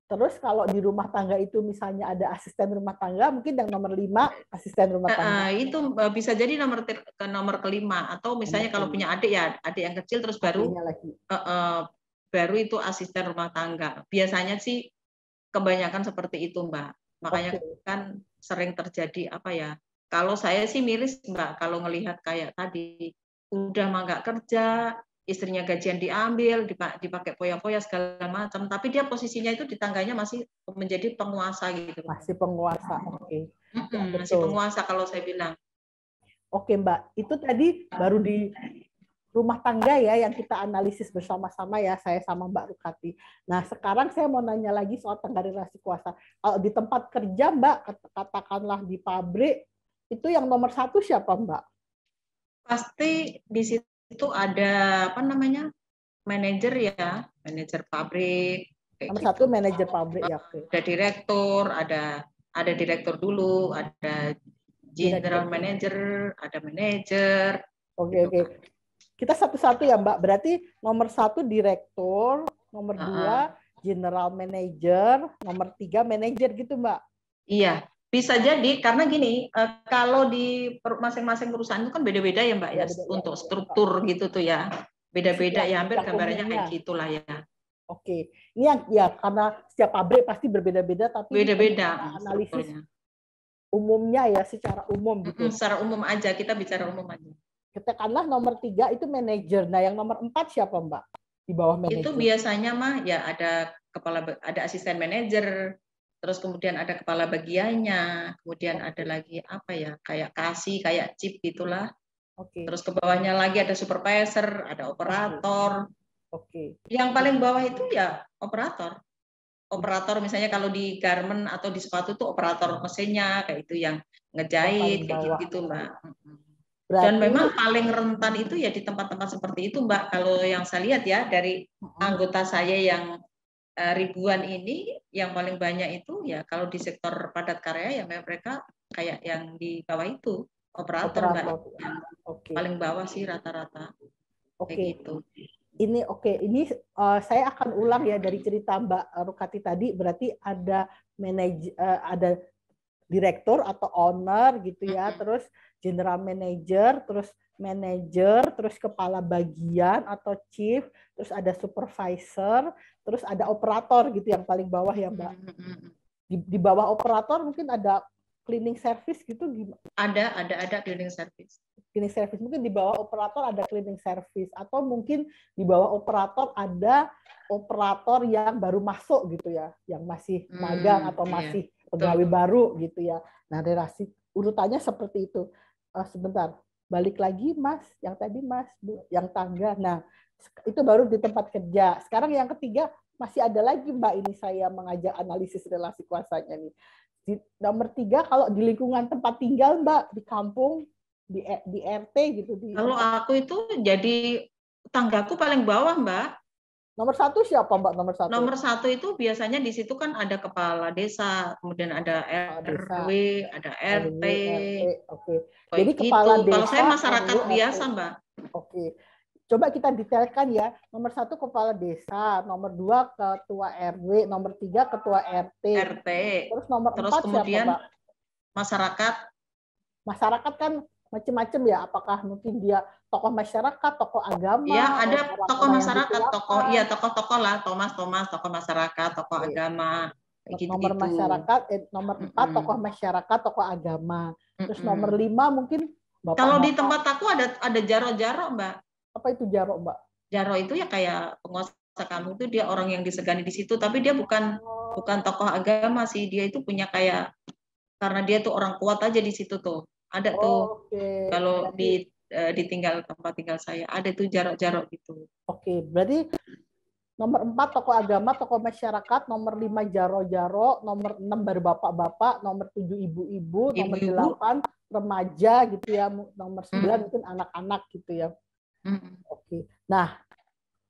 Terus kalau di rumah tangga itu misalnya ada asisten rumah tangga, mungkin yang nomor 5 asisten rumah tangga. Itu bisa jadi nomor kelima, atau misalnya kalau punya adik ya adik yang kecil, terus baru itu asisten rumah tangga. Biasanya sih kebanyakan seperti itu, Mbak. Makanya kan sering terjadi apa ya? Kalau saya sih miris, Mbak, kalau ngelihat kayak tadi udah mah nggak kerja, istrinya gajian diambil, dipakai poya-poya segala macam, tapi dia posisinya itu di tangganya masih menjadi penguasa gitu. Masih penguasa, oke. Ya, masih penguasa kalau saya bilang. Oke, Mbak. Itu tadi baru di rumah tangga ya yang kita analisis bersama-sama ya, saya sama Mbak Rukati. Nah, sekarang saya mau nanya lagi soal tangga relasi kuasa. Kalau di tempat kerja, Mbak, katakanlah di pabrik, itu yang nomor 1 siapa, Mbak? Pasti di situ ada apa namanya? Manajer ya, manajer pabrik. Nomor gitu. 1 manajer pabrik ya. Ada direktur, ada direktur dulu, ada general manager, ada manajer. Oke. Kita satu-satu ya, Mbak. Berarti nomor 1 direktur, nomor 2 general manager, nomor 3 manajer gitu, Mbak. Iya, bisa jadi karena gini, kalau di masing-masing perusahaan itu kan beda-beda ya, Mbak ya, untuk struktur gitu tuh ya. Beda-beda ya, hampir gambarannya kayak gitulah ya. Oke. Ini yang ya karena setiap pabrik pasti berbeda-beda, tapi beda-beda analisis umumnya ya, secara umum gitu. Secara umum aja, kita bicara umum aja. Katakanlah nomor 3 itu manajer. Nah, yang nomor 4 siapa, Mbak? Di bawah manajer. Itu biasanya mah ya ada asisten manajer, terus kemudian ada kepala bagiannya, kemudian ada lagi apa ya, kayak kasih, kayak chip gitulah. Terus ke bawahnya lagi ada supervisor, ada operator. Yang paling bawah itu ya operator. Operator misalnya kalau di garment atau di sepatu tuh operator mesinnya, kayak itu yang ngejahit, kayak gitu, Mbak. Dan memang paling rentan itu ya di tempat-tempat seperti itu, Mbak. Kalau yang saya lihat ya dari anggota saya yang ribuan ini, yang paling banyak itu ya kalau di sektor padat karya ya mereka kayak yang di bawah itu operator. Mbak. Paling bawah sih rata-rata. Gitu. Ini saya akan ulang ya dari cerita Mbak Rukati tadi. Berarti ada ada direktur atau owner gitu ya, terus general manager, terus manager, terus kepala bagian atau chief, terus ada supervisor, terus ada operator gitu yang paling bawah ya, Mbak. Di bawah operator mungkin ada cleaning service gitu gimana? Ada cleaning service. Cleaning service mungkin di bawah operator ada cleaning service, atau mungkin di bawah operator ada operator yang baru masuk gitu ya, yang masih magang atau masih pegawai baru gitu ya. Nah, relasi urutannya seperti itu. Sebentar, balik lagi Mas, yang tadi Mas, yang tangga. Nah, itu baru di tempat kerja. Sekarang yang ketiga masih ada lagi Mbak, ini saya mengajak analisis relasi kuasanya nih. Nomor 3 kalau di lingkungan tempat tinggal Mbak, di kampung, di RT gitu. Kalau aku itu jadi tanggaku paling bawah Mbak. Nomor 1 siapa Mbak? Nomor 1 itu biasanya di situ kan ada kepala desa, kemudian ada RW, ada RT. Oke. Jadi kepala desa. Kalau saya masyarakat biasa Mbak. Oke. Coba kita detailkan ya. Nomor 1 kepala desa, nomor 2 ketua RW, nomor 3 ketua RT. Terus nomor 4 kemudian siapa Mbak? Masyarakat. Masyarakat kan macam-macam ya. Apakah mungkin dia tokoh masyarakat, tokoh agama? Ya, ada tokoh masyarakat, tokoh-tokoh lah, Thomas, tokoh masyarakat, tokoh agama. Nomor masyarakat, nomor 4 tokoh masyarakat, tokoh agama. Terus nomor 5 mungkin bapak. Kalau di tempat aku ada jaro-jaro, Mbak. Apa itu jaro, Mbak? Jaro itu ya kayak penguasa kamu itu dia orang yang disegani di situ, tapi dia bukan tokoh agama sih, dia itu punya kayak karena dia tuh orang kuat aja di situ tuh. Ada tuh. Kalau ditinggal tempat tinggal saya ada tuh jarok-jarok gitu. Oke, berarti nomor 4 tokoh agama, tokoh masyarakat, nomor 5 jaro-jaro, nomor 6 baru bapak-bapak, nomor 7 ibu-ibu, nomor 8 remaja gitu ya, nomor 9 mungkin anak-anak gitu ya. Oke. Nah,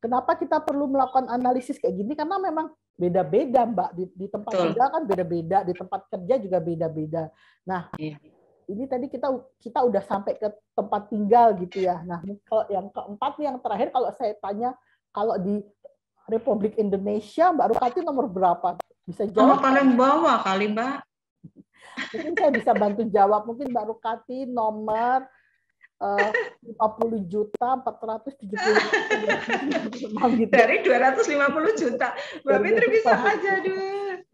kenapa kita perlu melakukan analisis kayak gini? Karena memang beda-beda, Mbak. Di tempat kerja kan beda-beda, di tempat kerja juga beda-beda. Nah, ini tadi kita udah sampai ke tempat tinggal gitu ya. Nah, kalau yang keempat yang terakhir kalau saya tanya, kalau di Republik Indonesia Mbak Rukati nomor berapa? Bisa jawab? Paling bawah kali, Mbak. Mungkin saya bisa bantu jawab. Mungkin Mbak Rukati nomor 50.470.000 dari 250 juta. Mbak Fitri bisa aja dulu.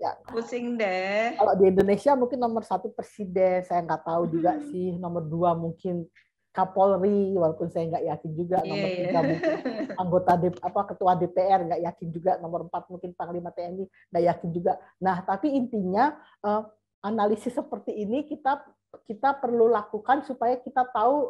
Ya. Pusing deh. Kalau di Indonesia mungkin nomor 1 presiden, saya nggak tahu juga sih. Nomor 2 mungkin Kapolri, walaupun saya nggak yakin juga. Nomor 3 mungkin anggota ketua DPR, nggak yakin juga. Nomor 4 mungkin Panglima TNI, nggak yakin juga. Nah, tapi intinya analisis seperti ini kita perlu lakukan supaya kita tahu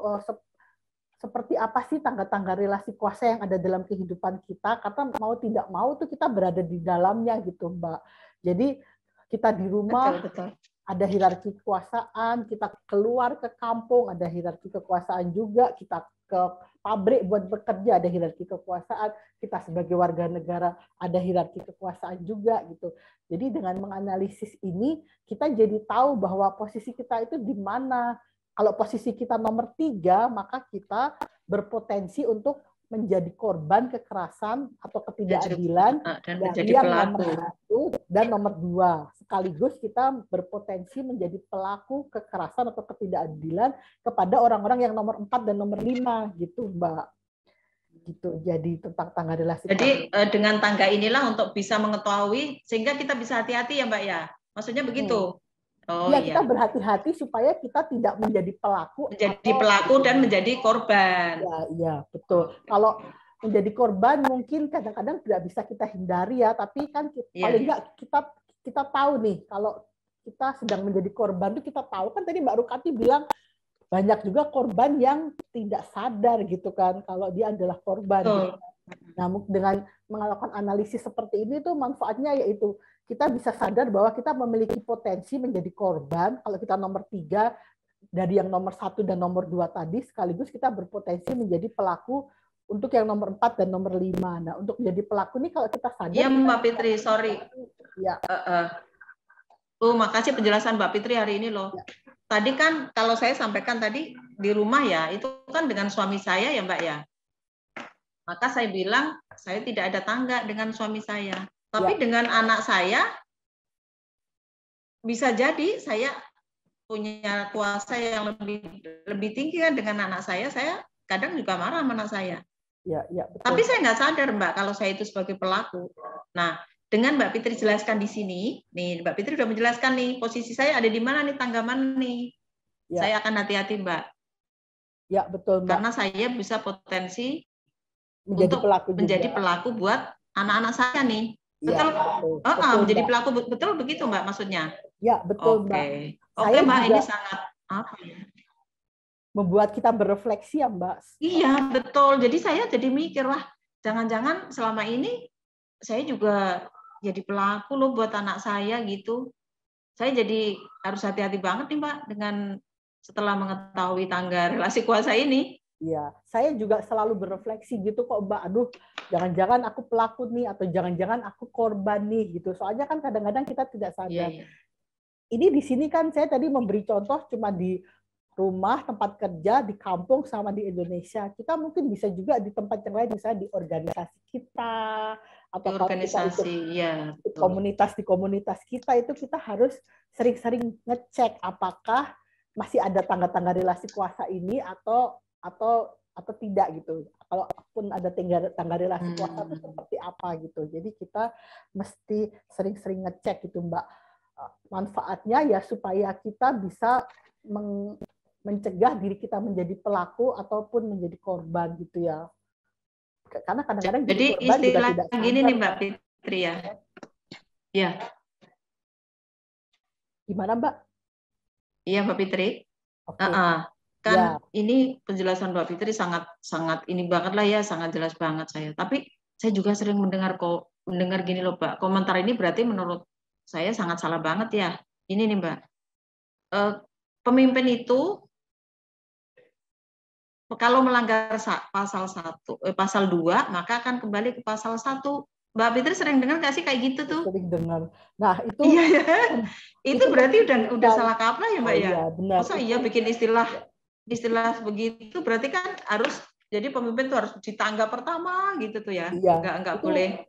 seperti apa sih tangga-tangga relasi kuasa yang ada dalam kehidupan kita, karena mau tidak mau tuh kita berada di dalamnya gitu, Mbak. Jadi kita di rumah betul. Ada hierarki kekuasaan, kita keluar ke kampung ada hierarki kekuasaan juga, kita ke pabrik buat bekerja ada hierarki kekuasaan, kita sebagai warga negara ada hierarki kekuasaan juga gitu. Jadi dengan menganalisis ini kita jadi tahu bahwa posisi kita itu di mana. Kalau posisi kita nomor 3, maka kita berpotensi untuk menjadi korban kekerasan atau ketidakadilan dari yang nomor 1 dan nomor 2. Sekaligus kita berpotensi menjadi pelaku kekerasan atau ketidakadilan kepada orang-orang yang nomor 4 dan nomor 5 gitu, Mbak. Gitu. Jadi tentang tangga relasi. Jadi dengan tangga inilah untuk bisa mengetahui sehingga kita bisa hati-hati ya, Mbak ya. Maksudnya begitu. Oh, ya, kita berhati-hati supaya kita tidak menjadi pelaku. Menjadi pelaku dan menjadi korban. Ya, iya, betul. Kalau menjadi korban mungkin kadang-kadang tidak bisa kita hindari ya, tapi kan paling nggak kita tahu nih kalau kita sedang menjadi korban itu kita tahu kan tadi Mbak Rukati bilang banyak juga korban yang tidak sadar gitu kan kalau dia adalah korban. Gitu. Nah, dengan melakukan analisis seperti ini tuh manfaatnya yaitu kita bisa sadar bahwa kita memiliki potensi menjadi korban kalau kita nomor 3 dari yang nomor 1 dan nomor 2 tadi, sekaligus kita berpotensi menjadi pelaku untuk yang nomor 4 dan nomor 5. Nah, untuk menjadi pelaku ini kalau kita sadar. Iya, Mbak Fitri, sorry. Ya. Makasih penjelasan Mbak Fitri hari ini loh. Ya. Tadi kan kalau saya sampaikan tadi di rumah ya, itu kan dengan suami saya ya, Mbak ya. Maka saya bilang saya tidak ada tangga dengan suami saya. Tapi dengan anak saya bisa jadi saya punya kuasa yang lebih tinggi kan dengan anak saya kadang juga marah sama anak saya. Ya, betul. Tapi saya nggak sadar Mbak kalau saya itu sebagai pelaku. Nah, dengan Mbak Fitri jelaskan di sini, nih Mbak Fitri sudah menjelaskan nih posisi saya ada di mana nih, tangga mana nih. Ya. Saya akan hati-hati Mbak. Ya, betul Mbak. Karena saya bisa potensi menjadi untuk pelaku menjadi juga. pelaku buat anak-anak saya nih. Betul? Ya, betul. Menjadi pelaku betul begitu Mbak maksudnya? Ya, betul Mbak. Oke, Mbak, juga ini sangat apa ya? Membuat kita berefleksi ya Mbak. Iya, betul. Jadi saya jadi mikir, wah, jangan-jangan selama ini saya juga jadi pelaku loh buat anak saya gitu. Saya jadi harus hati-hati banget nih Mbak dengan setelah mengetahui tangga relasi kuasa ini. Iya, saya juga selalu berefleksi gitu kok Mbak. Aduh, jangan-jangan aku pelaku nih atau jangan-jangan aku korban nih gitu. Soalnya kan kadang-kadang kita tidak sadar. Iya. Ini di sini kan saya tadi memberi contoh cuma di rumah, tempat kerja, di kampung sama di Indonesia. Kita mungkin bisa juga di tempat yang lain, misalnya di organisasi kita atau organisasi, ya, komunitas di komunitas kita itu kita harus sering-sering ngecek apakah masih ada tangga-tangga relasi kuasa ini atau tidak gitu. Kalau pun ada tangga relasi kuasa itu seperti apa gitu. Jadi kita mesti sering-sering ngecek gitu Mbak. Manfaatnya ya supaya kita bisa mencegah diri kita menjadi pelaku ataupun menjadi korban gitu ya. Karena kadang-kadang jadi istilah gini nih Mbak Fitri ya. Ya. Gimana Mbak? Iya Mbak Fitri. Okay. Kan ya. Ini penjelasan Mbak Fitri sangat ini banget lah ya, sangat jelas banget saya. Tapi saya juga sering mendengar gini loh Mbak. Komentar ini berarti menurut saya sangat salah banget ya. Ini nih Mbak. Pemimpin itu kalau melanggar pasal 2 maka akan kembali ke pasal 1. Mbak Fitri sering dengar nggak sih kayak gitu tuh? Sering dengar. Nah, itu iya, itu berarti udah salah kaprah ya Mbak ya? Iya, benar. Masa iya bikin istilah begitu berarti kan harus jadi pemimpin tuh harus di tangga pertama gitu tuh ya. Iya, nggak boleh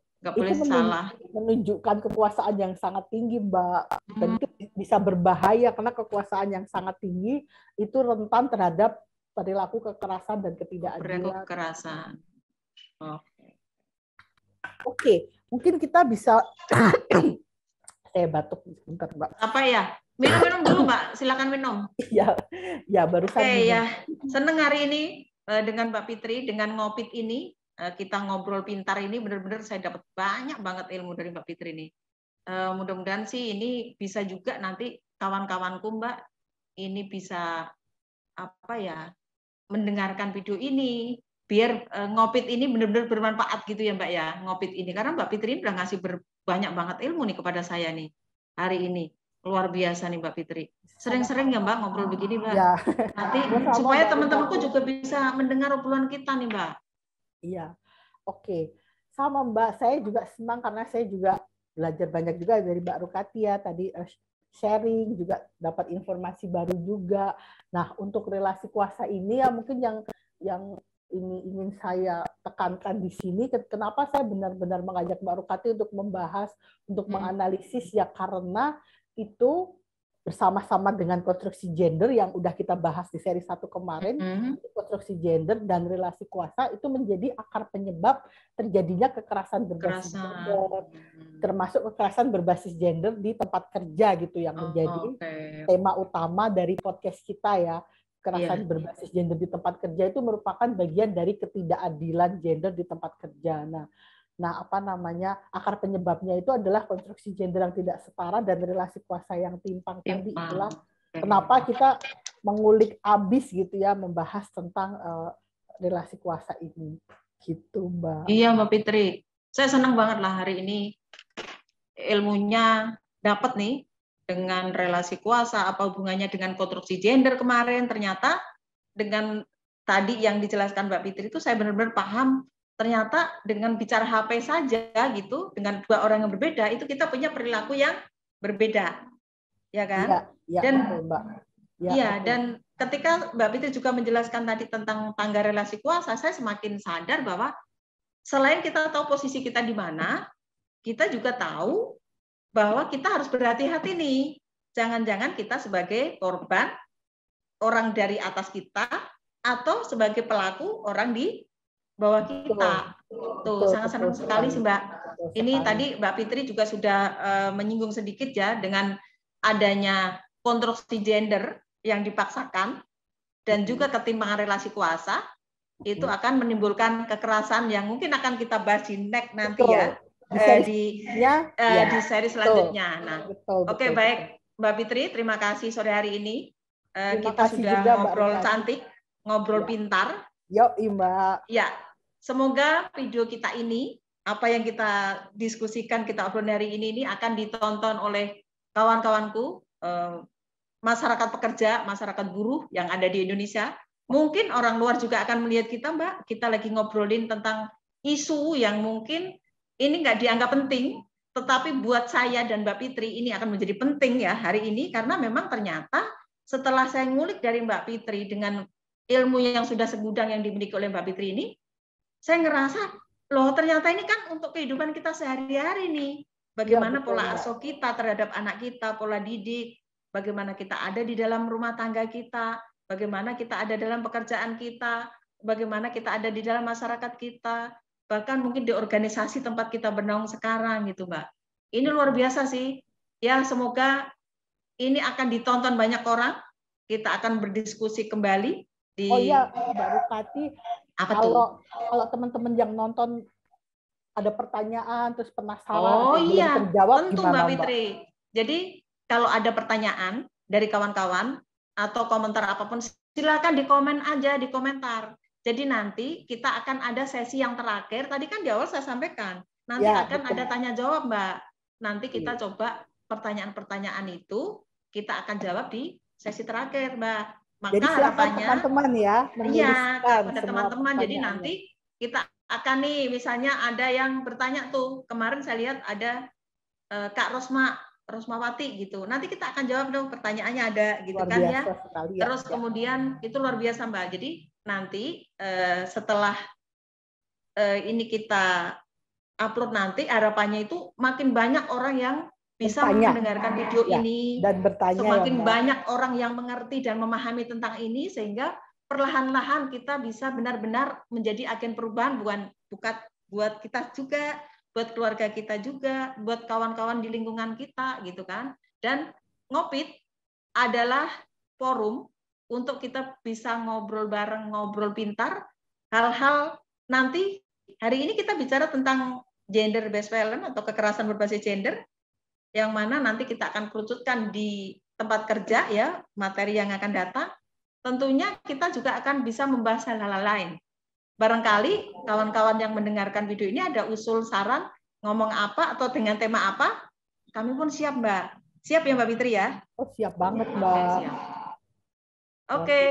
salah. Menunjukkan kekuasaan yang sangat tinggi, Mbak. Dan itu bisa berbahaya karena kekuasaan yang sangat tinggi itu rentan terhadap perilaku kekerasan dan ketidakadilan. Kekerasan. Oke, mungkin kita bisa Saya batuk sebentar, Mbak. Apa ya? Minum dulu, Mbak. Silakan minum. Ya, ya barusan. Oke, ya. Senang hari ini dengan Mbak Fitri, dengan Ngopit ini, kita ngobrol pintar ini, benar-benar saya dapat banyak banget ilmu dari Mbak Fitri ini. Mudah-mudahan sih ini bisa juga nanti kawan-kawanku, Mbak, ini bisa apa ya, mendengarkan video ini, biar Ngopit ini benar-benar bermanfaat gitu ya, Mbak ya, Ngopit ini. Karena Mbak Fitri udah ngasih banyak banget ilmu nih kepada saya nih hari ini. Luar biasa nih Mbak Fitri. Sering-sering ya Mbak ngobrol begini Mbak. Ya. Nanti supaya teman-temanku juga bisa mendengar obrolan kita nih Mbak. Iya. Oke. Sama Mbak, saya juga senang karena saya juga belajar banyak juga dari Mbak Rukati ya. Tadi sharing juga dapat informasi baru juga. Nah, untuk relasi kuasa ini ya mungkin yang ini ingin saya tekankan di sini, kenapa saya benar-benar mengajak Mbak Rukati untuk membahas, untuk menganalisis ya karena itu bersama-sama dengan konstruksi gender yang udah kita bahas di seri 1 kemarin, konstruksi gender dan relasi kuasa itu menjadi akar penyebab terjadinya kekerasan berbasis gender, termasuk kekerasan berbasis gender di tempat kerja gitu yang menjadi tema utama dari podcast kita ya. Kekerasan berbasis gender di tempat kerja itu merupakan bagian dari ketidakadilan gender di tempat kerja. Nah, apa namanya, akar penyebabnya itu adalah konstruksi gender yang tidak setara dan relasi kuasa yang timpang tadi. Itulah kenapa kita mengulik abis gitu ya, membahas tentang relasi kuasa ini. Gitu, Mbak. Iya, Mbak Fitri. Saya senang banget lah hari ini ilmunya dapat nih dengan relasi kuasa, apa hubungannya dengan konstruksi gender kemarin. Ternyata dengan tadi yang dijelaskan Mbak Fitri itu saya benar-benar paham. Ternyata dengan bicara HP saja gitu, dengan dua orang yang berbeda, itu kita punya perilaku yang berbeda, ya kan? Ya, dan betul, Mbak. Iya, dan ketika Mbak Fitri juga menjelaskan tadi tentang tangga relasi kuasa, saya semakin sadar bahwa selain kita tahu posisi kita di mana, kita juga tahu bahwa kita harus berhati-hati nih. Jangan-jangan kita sebagai korban orang dari atas kita atau sebagai pelaku orang di bawah kita. Tuh, sangat senang sekali sih Mbak. Ini tadi Mbak Fitri juga sudah menyinggung sedikit ya dengan adanya konstruksi gender yang dipaksakan dan juga ketimpangan relasi kuasa itu akan menimbulkan kekerasan yang mungkin akan kita bahas di next nanti ya. Di seri selanjutnya. Nah, oke, baik Mbak Fitri, terima kasih sore hari ini. Kita sudah ngobrol cantik, ngobrol pintar. Yo, Mbak. Ya, semoga video kita ini, apa yang kita diskusikan, kita obrol hari ini akan ditonton oleh kawan-kawanku, masyarakat pekerja, masyarakat buruh yang ada di Indonesia. Mungkin orang luar juga akan melihat kita, Mbak. Kita lagi ngobrolin tentang isu yang mungkin ini nggak dianggap penting, tetapi buat saya dan Mbak Fitri ini akan menjadi penting ya hari ini, karena memang ternyata setelah saya ngulik dari Mbak Fitri dengan ilmu yang sudah segudang yang dimiliki oleh Mbak Fitri ini, saya ngerasa, loh ternyata ini kan untuk kehidupan kita sehari-hari nih. Bagaimana pola asuh kita terhadap anak kita, pola didik, bagaimana kita ada di dalam rumah tangga kita, bagaimana kita ada dalam pekerjaan kita, bagaimana kita ada di dalam masyarakat kita, bahkan mungkin di organisasi tempat kita bernaung sekarang gitu Mbak. Ini luar biasa sih. Ya semoga ini akan ditonton banyak orang. Kita akan berdiskusi kembali di. Oh iya Mbak Rukati, kalau teman-teman yang nonton ada pertanyaan terus penasaran belum terjawab, tentu gimana, Mbak Fitri. Jadi kalau ada pertanyaan dari kawan-kawan atau komentar apapun, silakan dikomen aja di komentar. Jadi nanti kita akan ada sesi yang terakhir. Tadi kan di awal saya sampaikan, nanti akan ada tanya jawab, Mbak. Nanti kita coba pertanyaan-pertanyaan itu kita akan jawab di sesi terakhir, Mbak. Maka jadi harapannya teman-teman ya, iya, pada teman-teman. Jadi nanti kita akan nih, misalnya ada yang bertanya tuh, kemarin saya lihat ada Kak Rosmawati gitu. Nanti kita akan jawab dong pertanyaannya ada gitu luar kan ya. Sekali, ya. Terus kemudian itu luar biasa Mbak. Jadi nanti setelah ini kita upload nanti, harapannya itu makin banyak orang yang bisa mendengarkan video ini dan bertanya, semakin banyak orang yang mengerti dan memahami tentang ini, sehingga perlahan-lahan kita bisa benar-benar menjadi agen perubahan bukan buat kita juga, buat keluarga kita juga, buat kawan-kawan di lingkungan kita gitu kan. Dan Ngopit adalah forum untuk kita bisa ngobrol bareng, ngobrol pintar, hal-hal nanti hari ini kita bicara tentang gender based violence atau kekerasan berbasis gender, yang mana nanti kita akan kerucutkan di tempat kerja ya, materi yang akan datang. Tentunya kita juga akan bisa membahas hal-hal lain. Barangkali kawan-kawan yang mendengarkan video ini ada usul saran ngomong apa atau dengan tema apa, kami pun siap, Mbak. Siap ya Mbak Fitri ya? Oh, siap banget, Mbak. Siap. Oke.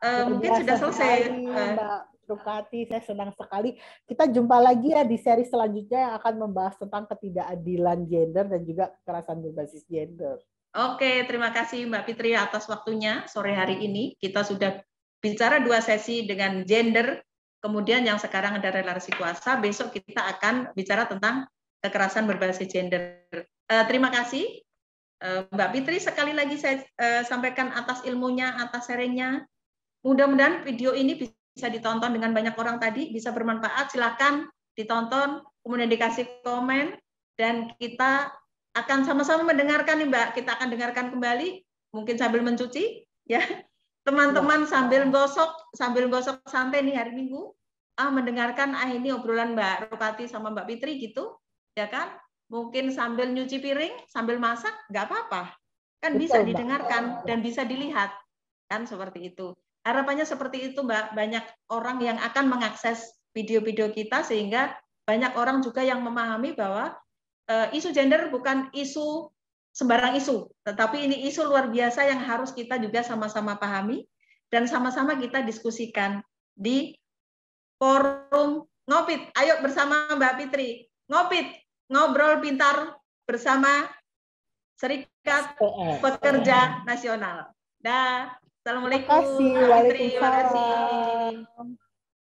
Mungkin sudah selesai. Mbak Rukati, saya senang sekali. Kita jumpa lagi ya di seri selanjutnya yang akan membahas tentang ketidakadilan gender dan juga kekerasan berbasis gender. Oke, terima kasih Mbak Fitri atas waktunya sore hari ini. Kita sudah bicara 2 sesi dengan gender, kemudian yang sekarang ada relasi kuasa, besok kita akan bicara tentang kekerasan berbasis gender. Terima kasih Mbak Fitri, sekali lagi saya sampaikan atas ilmunya, atas sharingnya. Mudah-mudahan video ini bisa ditonton dengan banyak orang tadi, bisa bermanfaat. Silakan ditonton, kemudian dikasih komen, dan kita akan sama-sama mendengarkan nih Mbak. Kita akan dengarkan kembali, mungkin sambil mencuci, ya teman-teman sambil gosok santai nih hari Minggu, mendengarkan ini obrolan Mbak Rukati sama Mbak Fitri gitu, ya kan? Mungkin sambil nyuci piring, sambil masak, nggak apa-apa, kan bisa didengarkan dan bisa dilihat, kan seperti itu. Harapannya seperti itu Mbak. Banyak orang yang akan mengakses video-video kita sehingga banyak orang juga yang memahami bahwa isu gender bukan isu sembarang isu, tetapi ini isu luar biasa yang harus kita juga sama-sama pahami dan sama-sama kita diskusikan di forum Ngopit. Ayo bersama Mbak Fitri, Ngopit, ngobrol pintar bersama Serikat Pekerja Nasional. Dah, assalamualaikum. Terima kasih. Waalaikumsalam.